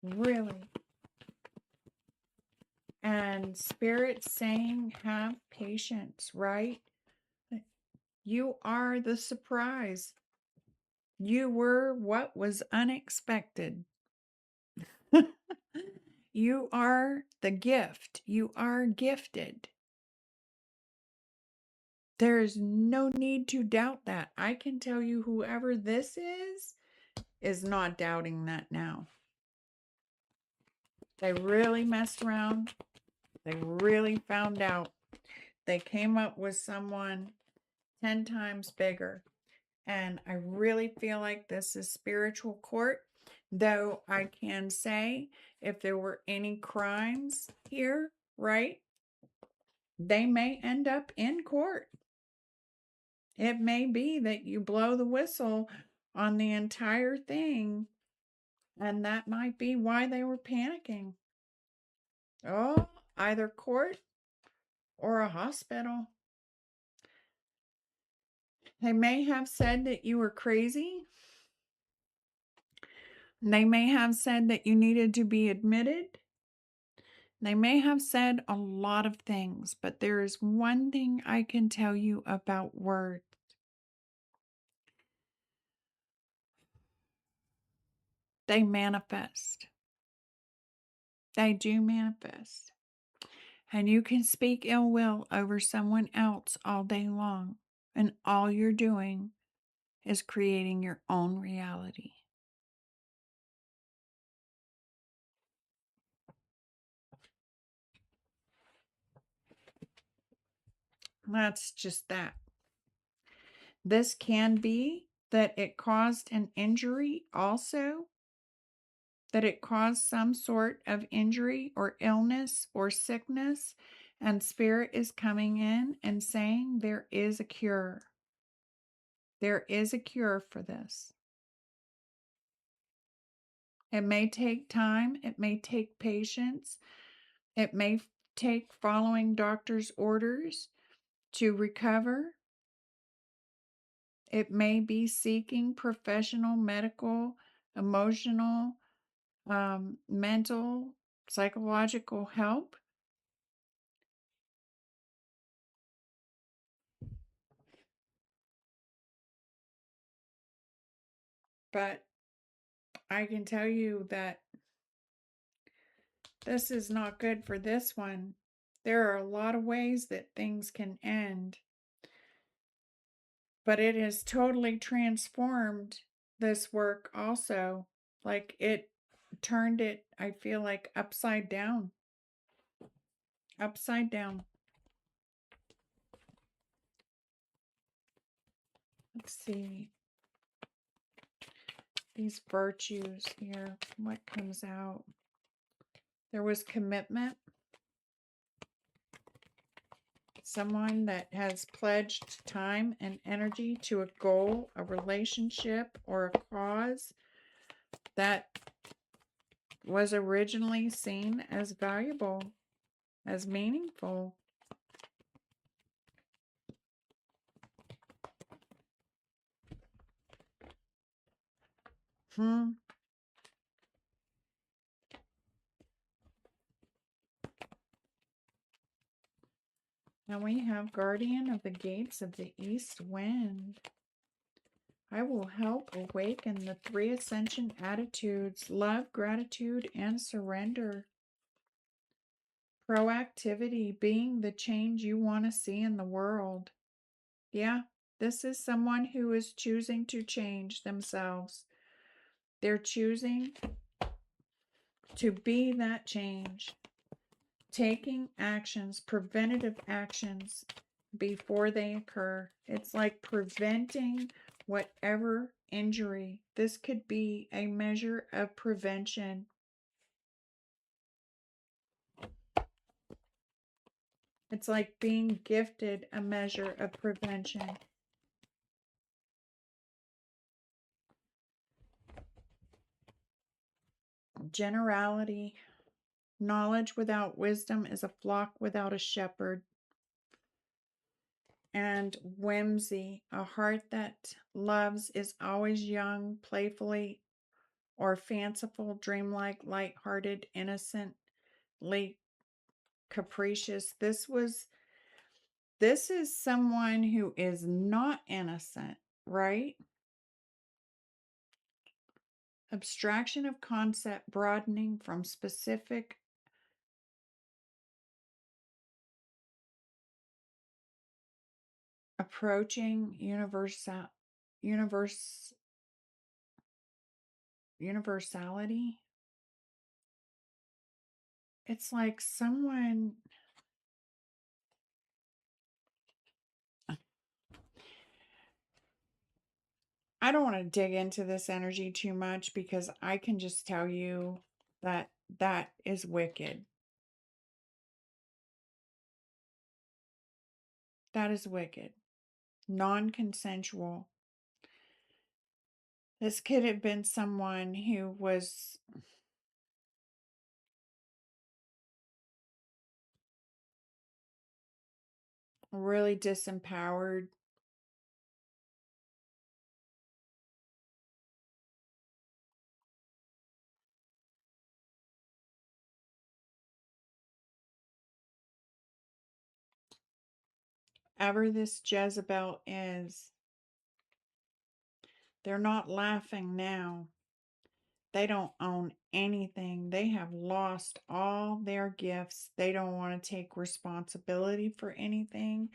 Really. And Spirit saying, have patience, right? You are the surprise. You were what was unexpected. You are the gift. You are gifted. There is no need to doubt that. I can tell you, whoever this is not doubting that now. They really messed around. They really found out. They came up with someone 10 times bigger. And I really feel like this is spiritual court. Though I can say, if there were any crimes here, right, they may end up in court. It may be that you blow the whistle on the entire thing, and that might be why they were panicking. Oh, either court or a hospital. They may have said that you were crazy. They may have said that you needed to be admitted. They may have said a lot of things, but there is one thing I can tell you about words. They manifest. They do manifest. And you can speak ill will over someone else all day long, and all you're doing is creating your own reality. That's just that. This can be that it caused an injury also, that it caused some sort of injury or illness or sickness, and Spirit is coming in and saying there is a cure. There is a cure for this. It may take time, it may take patience, it may take following doctor's orders to recover. It may be seeking professional, medical, emotional, mental, psychological help. But I can tell you that this is not good for this one. There are a lot of ways that things can end, but it has totally transformed this work also. Like, it turned it, I feel like, upside down. Upside down. Let's see. These virtues here, what comes out? There was commitment. Someone that has pledged time and energy to a goal, a relationship, or a cause that was originally seen as valuable, as meaningful. Now we have Guardian of the Gates of the East Wind. I will help awaken the 3 ascension attitudes: love, gratitude, and surrender. Proactivity, being the change you want to see in the world. Yeah, this is someone who is choosing to change themselves. They're choosing to be that change, taking actions, preventative actions before they occur. It's like preventing whatever injury. This could be a measure of prevention. It's like being gifted a measure of prevention. Generality. Knowledge without wisdom is a flock without a shepherd. And whimsy. A heart that loves is always young, playfully or fanciful, dreamlike, light-hearted, innocently capricious. This is someone who is not innocent, right? Abstraction of concept broadening from specific approaching universality. It's like someone, I don't want to dig into this energy too much because I can just tell you that that is wicked. That is wicked. Non-consensual. This could have been someone who was really disempowered. Ever this Jezebel is, they're not laughing now. They don't own anything. They have lost all their gifts. They don't want to take responsibility for anything.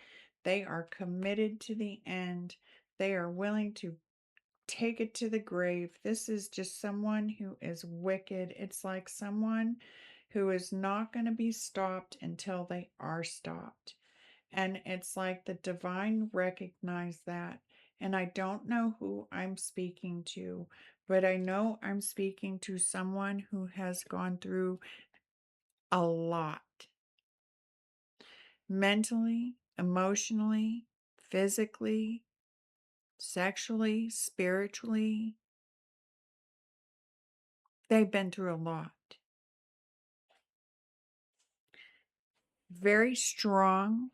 They are committed to the end. They are willing to take it to the grave. This is just someone who is wicked. It's like someone who is not going to be stopped until they are stopped. And it's like the divine recognize that. And I don't know who I'm speaking to, but I know I'm speaking to someone who has gone through a lot mentally, emotionally, physically, sexually, spiritually. They've been through a lot. Very strong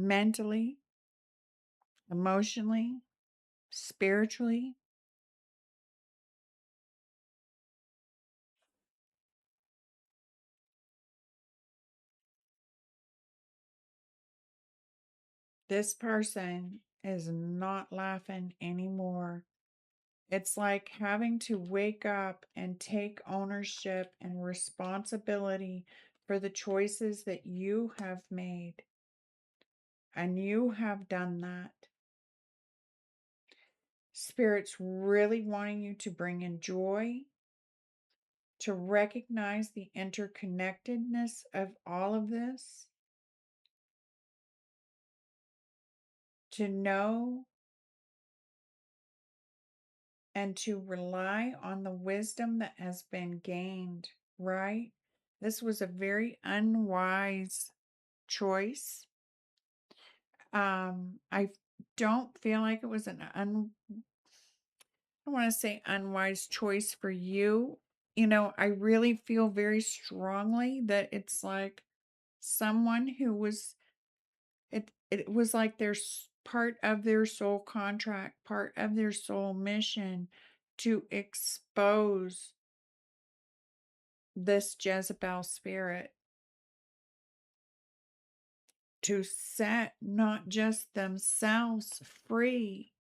mentally, emotionally, spiritually. This person is not laughing anymore. It's like having to wake up and take ownership and responsibility for the choices that you have made. And you have done that. Spirit's really wanting you to bring in joy, to recognize the interconnectedness of all of this, to know and to rely on the wisdom that has been gained, right? This was a very unwise choice. I don't feel like it was I want to say unwise choice for you. I really feel very strongly that it's like someone who was it was like their part of their soul contract, part of their soul mission to expose this Jezebel spirit, to set not just themselves free,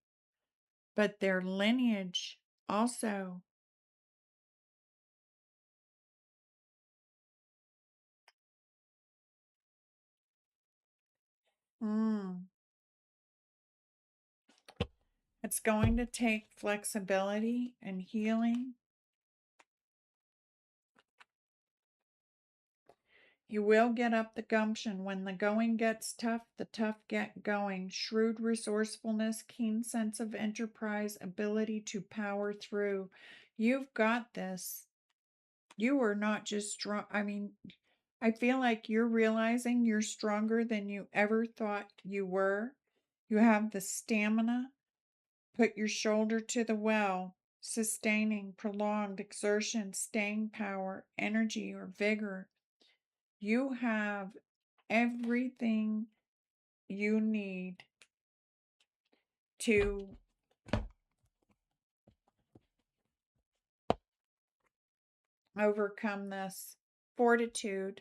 but their lineage also. Mm. It's going to take flexibility and healing. You will get up the gumption. When the going gets tough, the tough get going. Shrewd resourcefulness, keen sense of enterprise, ability to power through. You've got this. You are not just strong. I feel like you're realizing you're stronger than you ever thought you were. You have the stamina. Put your shoulder to the well. Sustaining, prolonged exertion, staying power, energy, or vigor. You have everything you need to overcome this. Fortitude.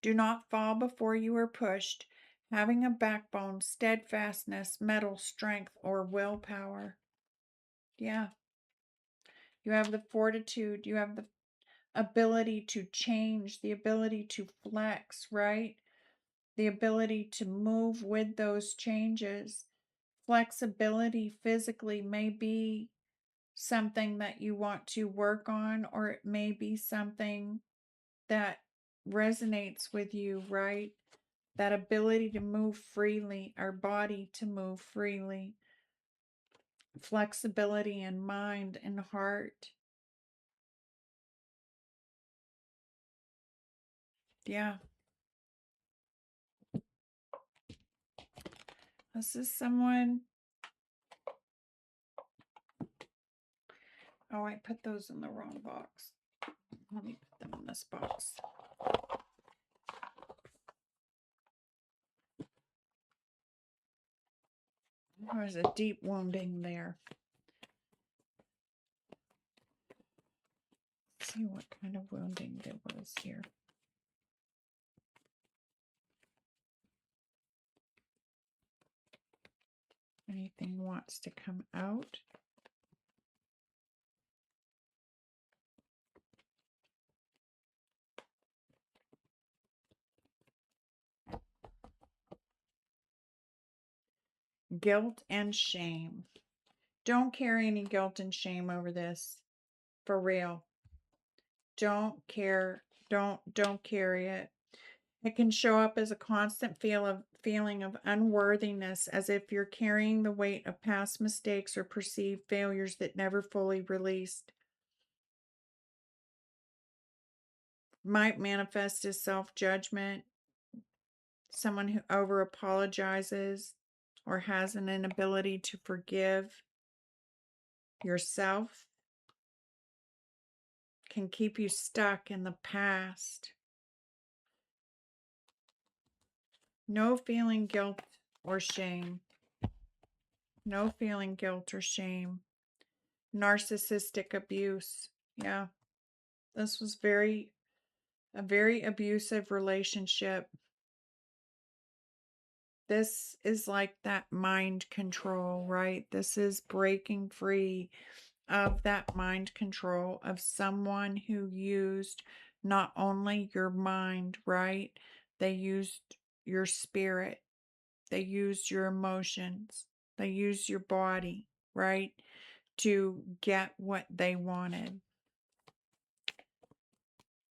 Do not fall before you are pushed. Having a backbone, steadfastness, mettle, strength, or willpower. Yeah. You have the fortitude. You have the ability to change, the ability to flex, right? The ability to move with those changes. Flexibility physically may be something that you want to work on, or it may be something that resonates with you, right? That ability to move freely, our body to move freely, flexibility in mind and heart. Yeah. This is someone. Oh, I put those in the wrong box. Let me put them in this box. There was a deep wounding there. Let's see what kind of wounding there was here. Anything wants to come out? Guilt and shame. Don't carry any guilt and shame over this. For real. Don't care. Don't carry it. It can show up as a constant feeling of unworthiness, as if you're carrying the weight of past mistakes or perceived failures that never fully released. Might manifest as self-judgment, someone who over apologizes or has an inability to forgive yourself, can keep you stuck in the past. No feeling guilt or shame. No feeling guilt or shame. Narcissistic abuse. Yeah. This was a very abusive relationship. This is like that mind control, right? This is breaking free of that mind control of someone who used not only your mind, right? They used your spirit. They used your emotions. They used your body, right? To get what they wanted.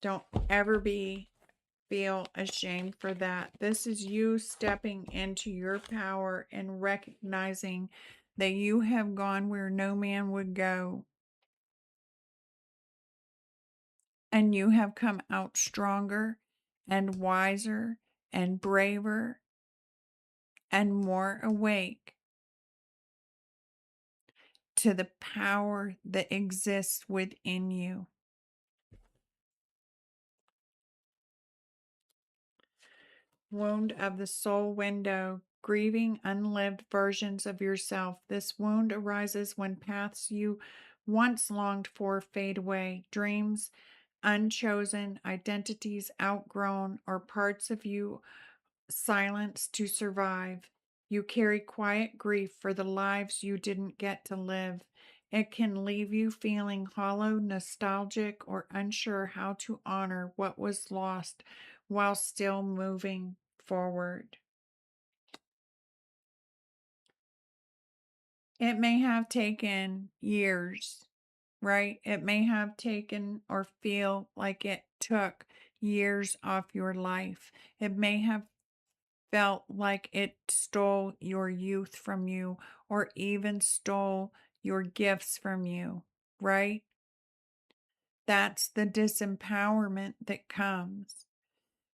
Don't ever feel ashamed for that. This is you stepping into your power and recognizing that you have gone where no man would go. And you have come out stronger and wiser and braver and more awake to the power that exists within you. Wound of the soul window, grieving unlived versions of yourself. This wound arises when paths you once longed for fade away, dreams unchosen, identities outgrown, or parts of you silenced to survive. You carry quiet grief for the lives you didn't get to live. It can leave you feeling hollow, nostalgic, or unsure how to honor what was lost while still moving forward. It may have taken years, right? It may have taken or feel like it took years off your life. It may have felt like it stole your youth from you or even stole your gifts from you, right? That's the disempowerment that comes.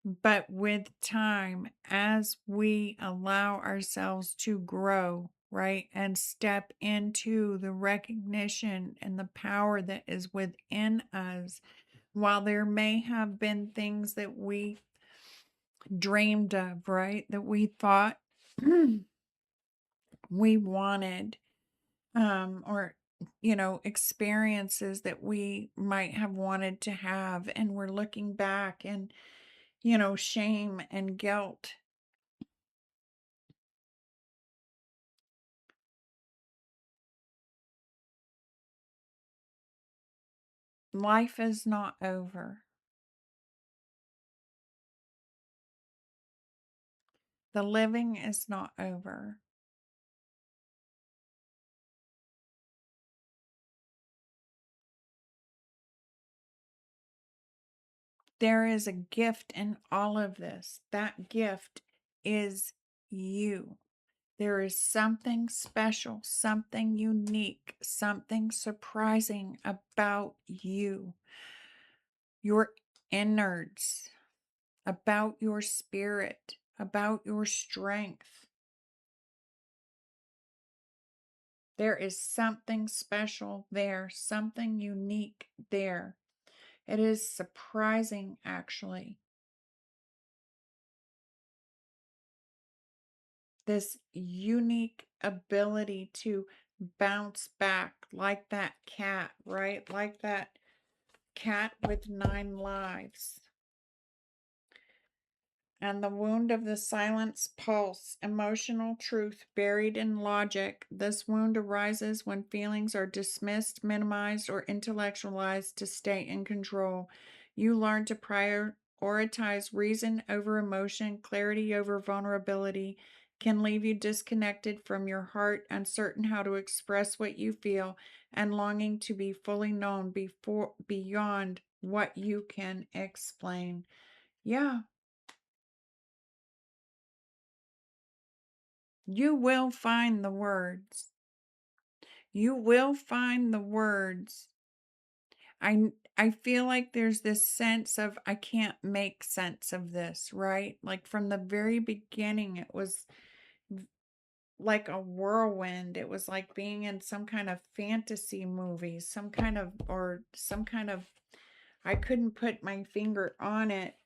But with time, as we allow ourselves to grow, right, and step into the recognition and the power that is within us, while there may have been things that we dreamed of, right, that we thought we wanted, or experiences that we might have wanted to have, and we're looking back and shame and guilt. Life is not over. The living is not over. There is a gift in all of this. That gift is you. There is something special, something unique, something surprising about you, your innards, about your spirit, about your strength. There is something special there, something unique there. It is surprising, actually. This unique ability to bounce back like that cat, right? Like that cat with 9 lives. And the wound of the silence pulse, emotional truth buried in logic. This wound arises when feelings are dismissed, minimized, or intellectualized to stay in control. You learn to prioritize reason over emotion, clarity over vulnerability, can leave you disconnected from your heart, uncertain how to express what you feel, and longing to be fully known beyond what you can explain. Yeah. You will find the words. You will find the words. I feel like there's this sense of I can't make sense of this, right? Like from the very beginning it was like a whirlwind. It was like being in some kind of fantasy movie, some kind of I couldn't put my finger on it,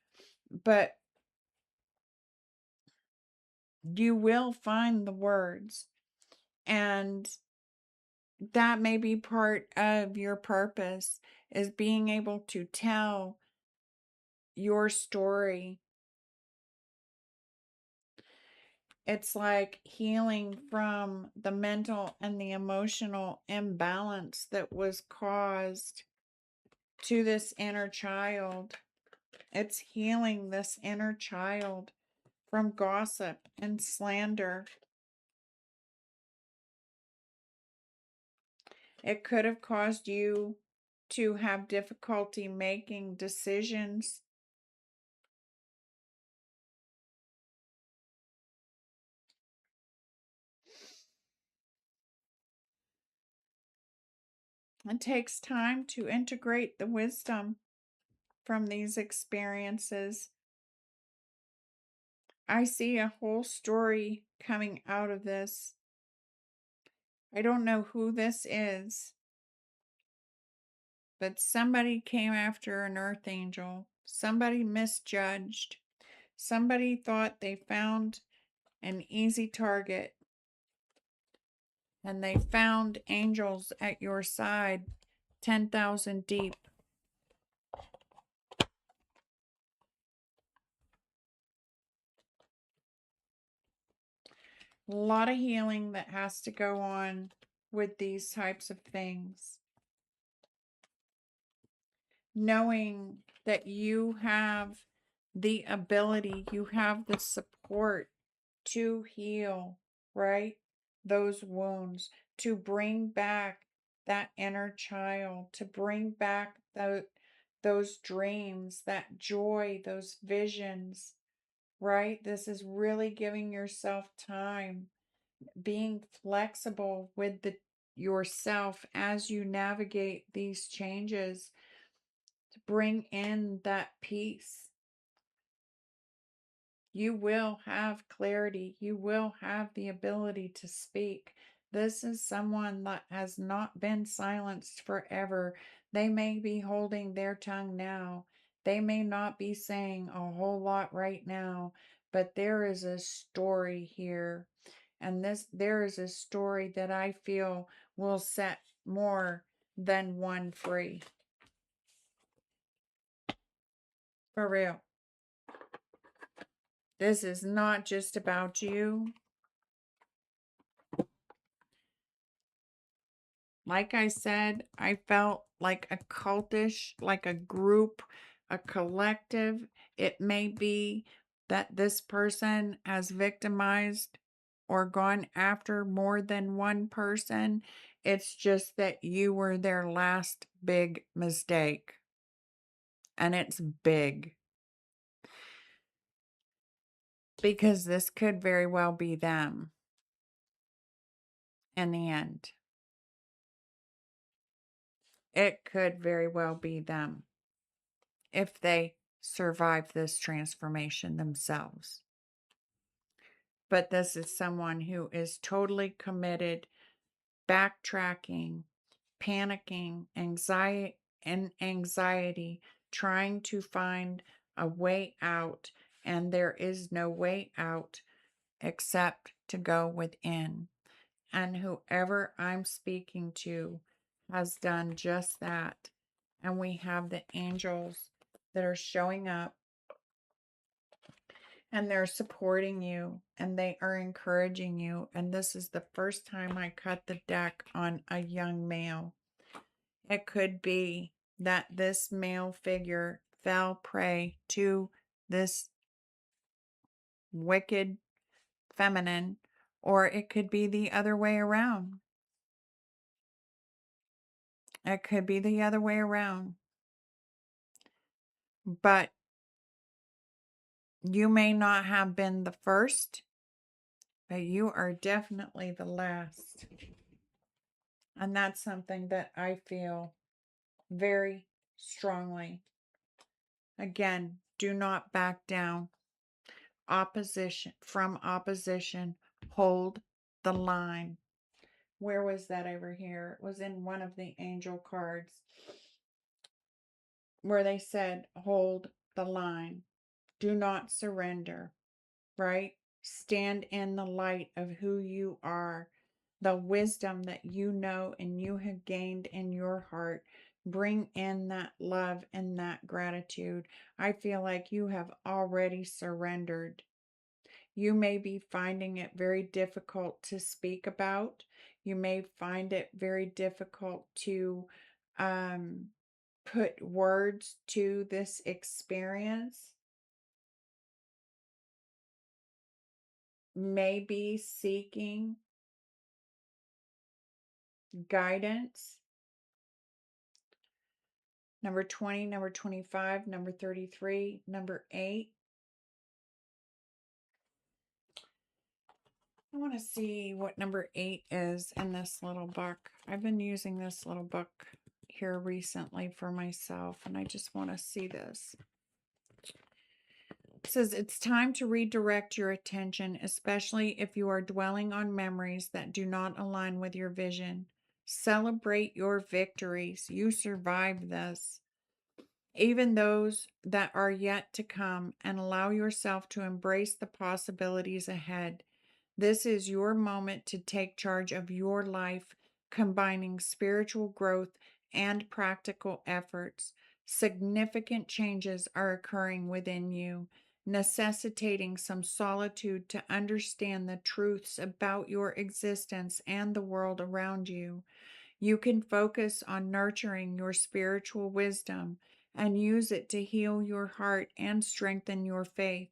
but you will find the words. And that may be part of your purpose, is being able to tell your story. It's like healing from the mental and the emotional imbalance that was caused to this inner child. It's healing this inner child from gossip and slander. It could have caused you to have difficulty making decisions. It takes time to integrate the wisdom from these experiences. I see a whole story coming out of this. I don't know who this is, but somebody came after an earth angel. Somebody misjudged. Somebody thought they found an easy target, and they found angels at your side, 10,000 deep. A lot of healing that has to go on with these types of things. Knowing that you have the ability, you have the support to heal, right? Those wounds, to bring back that inner child, to bring back those dreams, that joy, those visions, right? This is really giving yourself time, being flexible with yourself as you navigate these changes to bring in that peace. You will have clarity. You will have the ability to speak. This is someone that has not been silenced forever. They may be holding their tongue now. They may not be saying a whole lot right now, but there is a story here. And there is a story that I feel will set more than one free. For real. This is not just about you. Like I said, I felt like a cultish, like a group, a collective. It may be that this person has victimized or gone after more than one person. It's just that you were their last big mistake. And it's big because this could very well be them in the end. It could very well be them if they survive this transformation themselves. But this is someone who is totally committed, backtracking, panicking, anxiety, trying to find a way out, and there is no way out except to go within. And whoever I'm speaking to has done just that. And we have the angels that are showing up and they're supporting you and they are encouraging you. And this is the first time I cut the deck on a young male. It could be that this male figure fell prey to this wicked feminine, or it could be the other way around. It could be the other way around. But you may not have been the first, but you are definitely the last. And that's something that I feel very strongly. Again, do not back down. Opposition, hold the line. Where was that over here? It was in one of the angel cards where they said, hold the line. Do not surrender, right? Stand in the light of who you are, the wisdom that you know and you have gained in your heart. Bring in that love and that gratitude. I feel like you have already surrendered. You may be finding it very difficult to speak about. You may find it very difficult to put words to this experience. Maybe seeking guidance. Number 20, number 25, number 33, number 8. I want to see what number 8 is in this little book. I've been using this little book here recently for myself, and I just want to see this. It says it's time to redirect your attention, especially if you are dwelling on memories that do not align with your vision. Celebrate your victories. You survived this, even those that are yet to come, and allow yourself to embrace the possibilities ahead. This is your moment to take charge of your life, combining spiritual growth and practical efforts. Significant changes are occurring within you, necessitating some solitude to understand the truths about your existence and the world around you. You can focus on nurturing your spiritual wisdom and use it to heal your heart and strengthen your faith.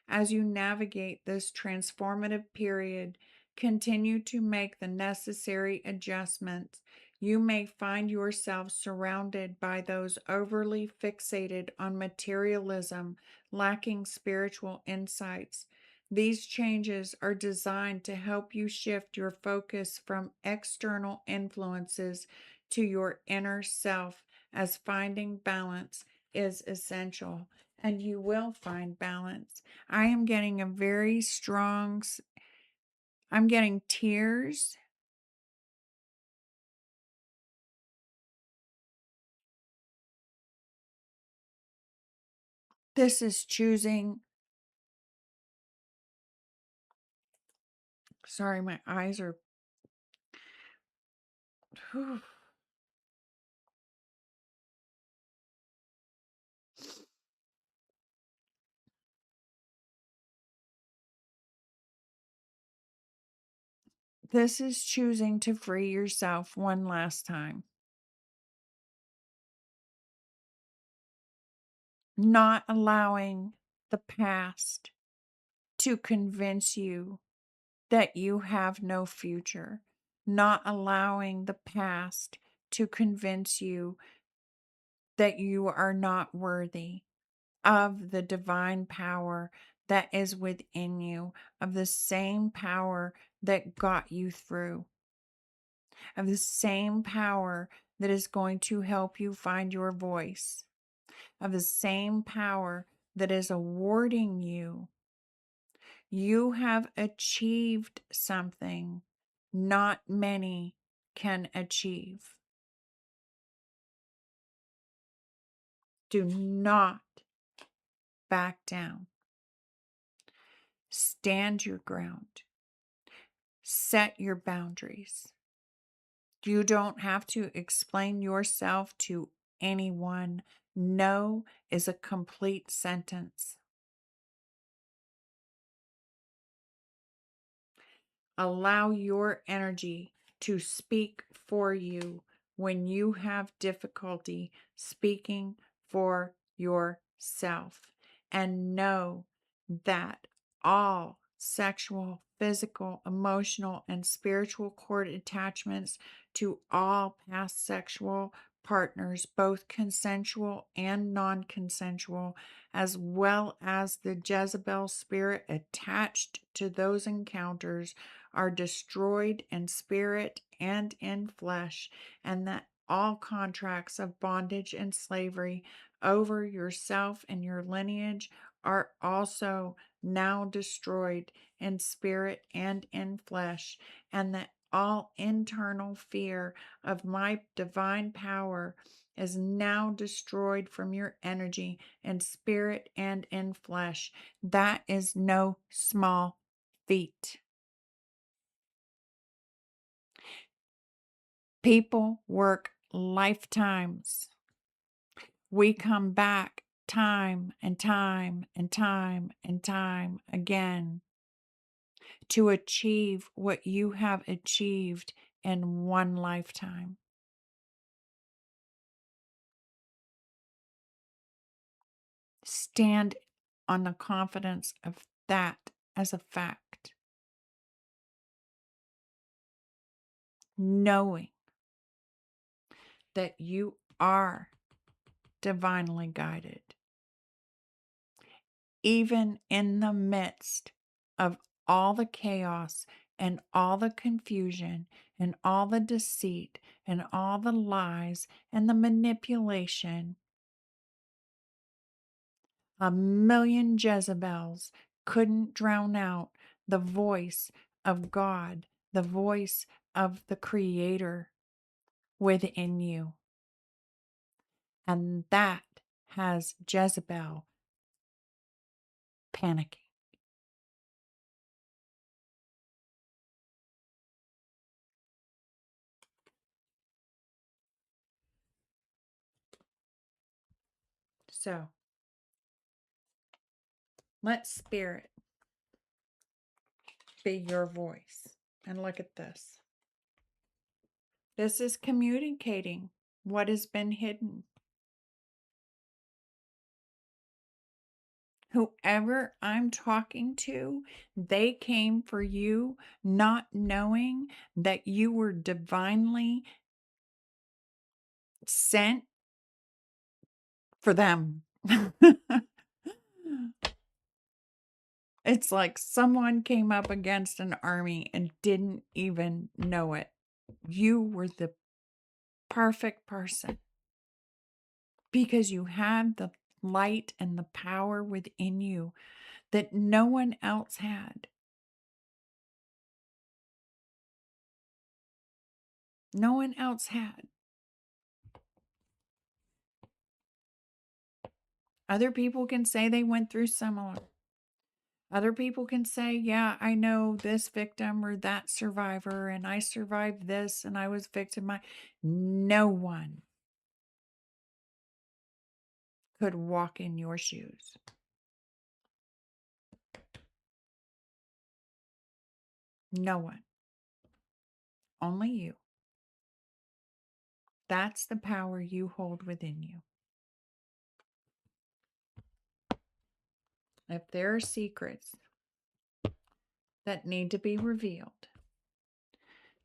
As you navigate this transformative period, continue to make the necessary adjustments. You may find yourself surrounded by those overly fixated on materialism, lacking spiritual insights. These changes are designed to help you shift your focus from external influences to your inner self, as finding balance is essential. And you will find balance. I am getting a very strong, I'm getting tears. This is choosing. Sorry, my eyes are. Whew. This is choosing to free yourself one last time. Not allowing the past to convince you that you have no future. Not allowing the past to convince you that you are not worthy of the divine power that is within you, of the same power that got you through, of the same power that is going to help you find your voice, of the same power that is awarding you. You have achieved something not many can achieve. Do not back down. Stand your ground. Set your boundaries. You don't have to explain yourself to anyone. No is a complete sentence. Allow your energy to speak for you when you have difficulty speaking for yourself. And know that all sexual, physical, emotional, and spiritual cord attachments to all past sexual partners, both consensual and non consensual, as well as the Jezebel spirit attached to those encounters, are destroyed in spirit and in flesh, and that all contracts of bondage and slavery over yourself and your lineage are also now destroyed in spirit and in flesh, and that all internal fear of my divine power is now destroyed from your energy in spirit and in flesh. That is no small feat. People work lifetimes. We come back time and time and time and time again to achieve what you have achieved in one lifetime. Stand on the confidence of that as a fact, knowing that you are divinely guided, even in the midst of all the chaos and all the confusion and all the deceit and all the lies and the manipulation. A million Jezebels couldn't drown out the voice of God, the voice of the Creator within you. And that has Jezebel panicking. So let Spirit be your voice. And look at this. This is communicating what has been hidden. Whoever I'm talking to, they came for you, not knowing that you were divinely sent for them. It's like someone came up against an army and didn't even know it. You were the perfect person because you had the light and the power within you that no one else had. No one else had. Other people can say they went through similar. Other people can say, yeah, I know this victim or that survivor, and I survived this and I was victim. No one could walk in your shoes. No one. only you. That's the power you hold within you. If there are secrets that need to be revealed,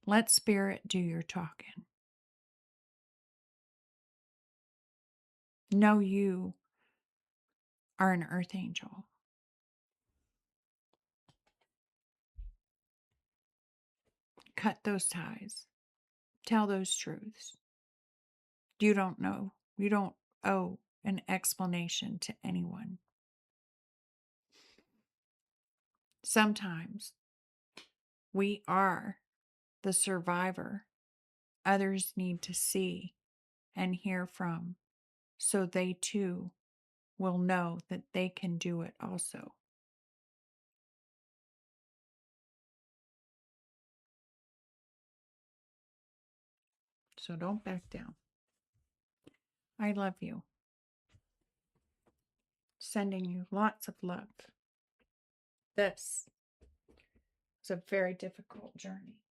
let Spirit do your talking. Know you are an earth angel. Cut those ties. Tell those truths. You don't know. You don't owe an explanation to anyone. Sometimes we are the survivor others need to see and hear from, so they too will know that they can do it also. So don't back down. I love you. Sending you lots of love. This was a very difficult journey.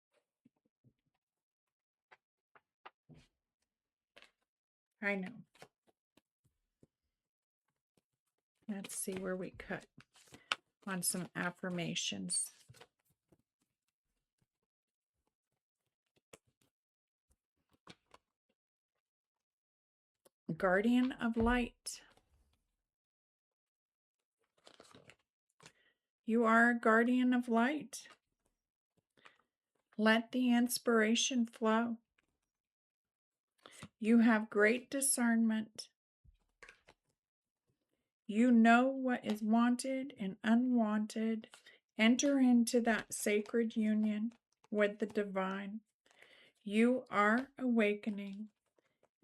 I know. Let's see where we cut on some affirmations. Guardian of light. You are a guardian of light. Let the inspiration flow. You have great discernment. You know what is wanted and unwanted. Enter into that sacred union with the divine. You are awakening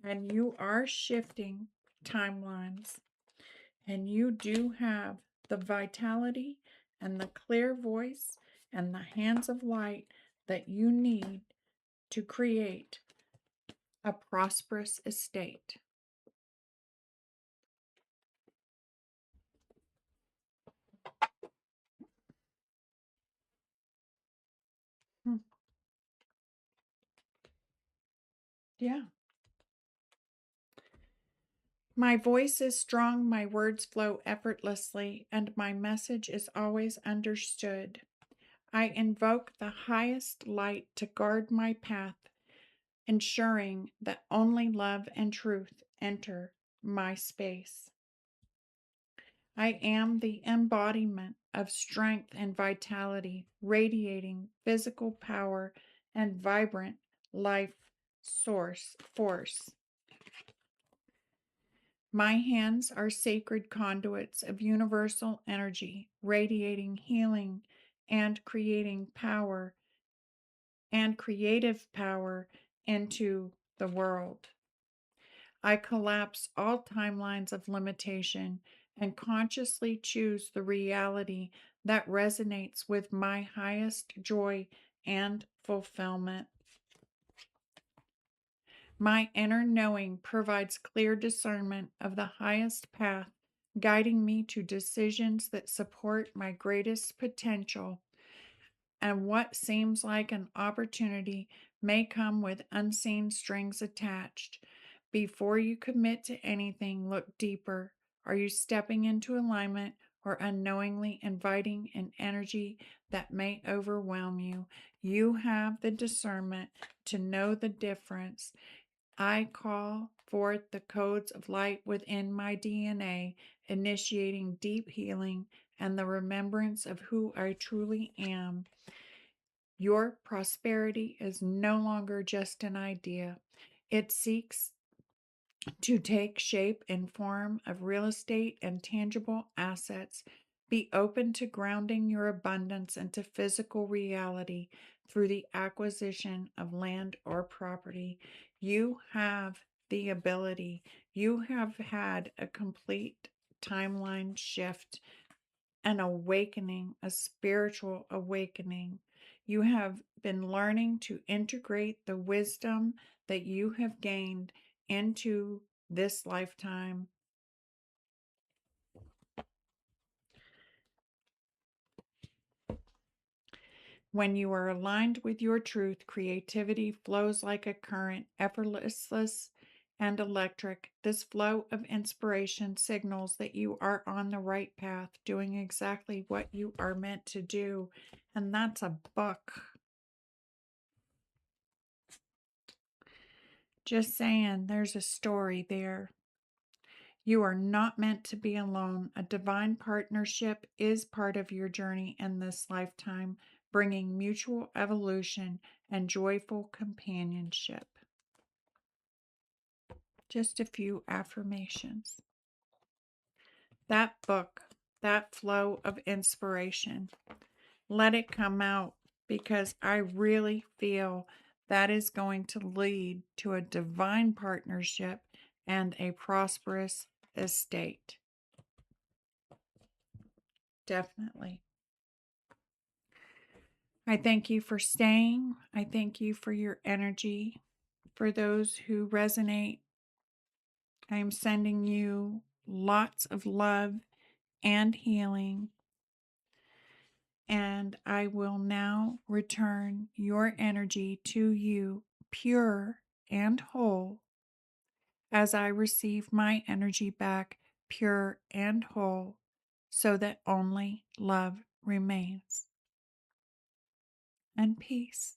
and you are shifting timelines. And you do have the vitality and the clear voice and the hands of light that you need to create a prosperous estate. Yeah. My voice is strong, my words flow effortlessly, and my message is always understood. I invoke the highest light to guard my path, ensuring that only love and truth enter my space. I am the embodiment of strength and vitality, radiating physical power and vibrant life force. My hands are sacred conduits of universal energy, radiating healing and creating power and creative power into the world. I collapse all timelines of limitation and consciously choose the reality that resonates with my highest joy and fulfillment. My inner knowing provides clear discernment of the highest path, guiding me to decisions that support my greatest potential. And what seems like an opportunity may come with unseen strings attached. Before you commit to anything, look deeper. Are you stepping into alignment or unknowingly inviting an energy that may overwhelm you? You have the discernment to know the difference. I call forth the codes of light within my DNA, initiating deep healing and the remembrance of who I truly am. Your prosperity is no longer just an idea. It seeks to take shape in form of real estate and tangible assets. Be open to grounding your abundance into physical reality through the acquisition of land or property. You have the ability. You have had a complete timeline shift, an awakening, a spiritual awakening. You have been learning to integrate the wisdom that you have gained into this lifetime. When you are aligned with your truth, creativity flows like a current, effortless and electric. This flow of inspiration signals that you are on the right path, doing exactly what you are meant to do. And that's a book. Just saying, there's a story there. You are not meant to be alone. A divine partnership is part of your journey in this lifetime, bringing mutual evolution and joyful companionship. Just a few affirmations. That book, that flow of inspiration, let it come out, because I really feel that is going to lead to a divine partnership and a prosperous estate. Definitely. I thank you for staying. I thank you for your energy. For those who resonate, I am sending you lots of love and healing. And I will now return your energy to you, pure and whole, as I receive my energy back, pure and whole, so that only love remains. And peace.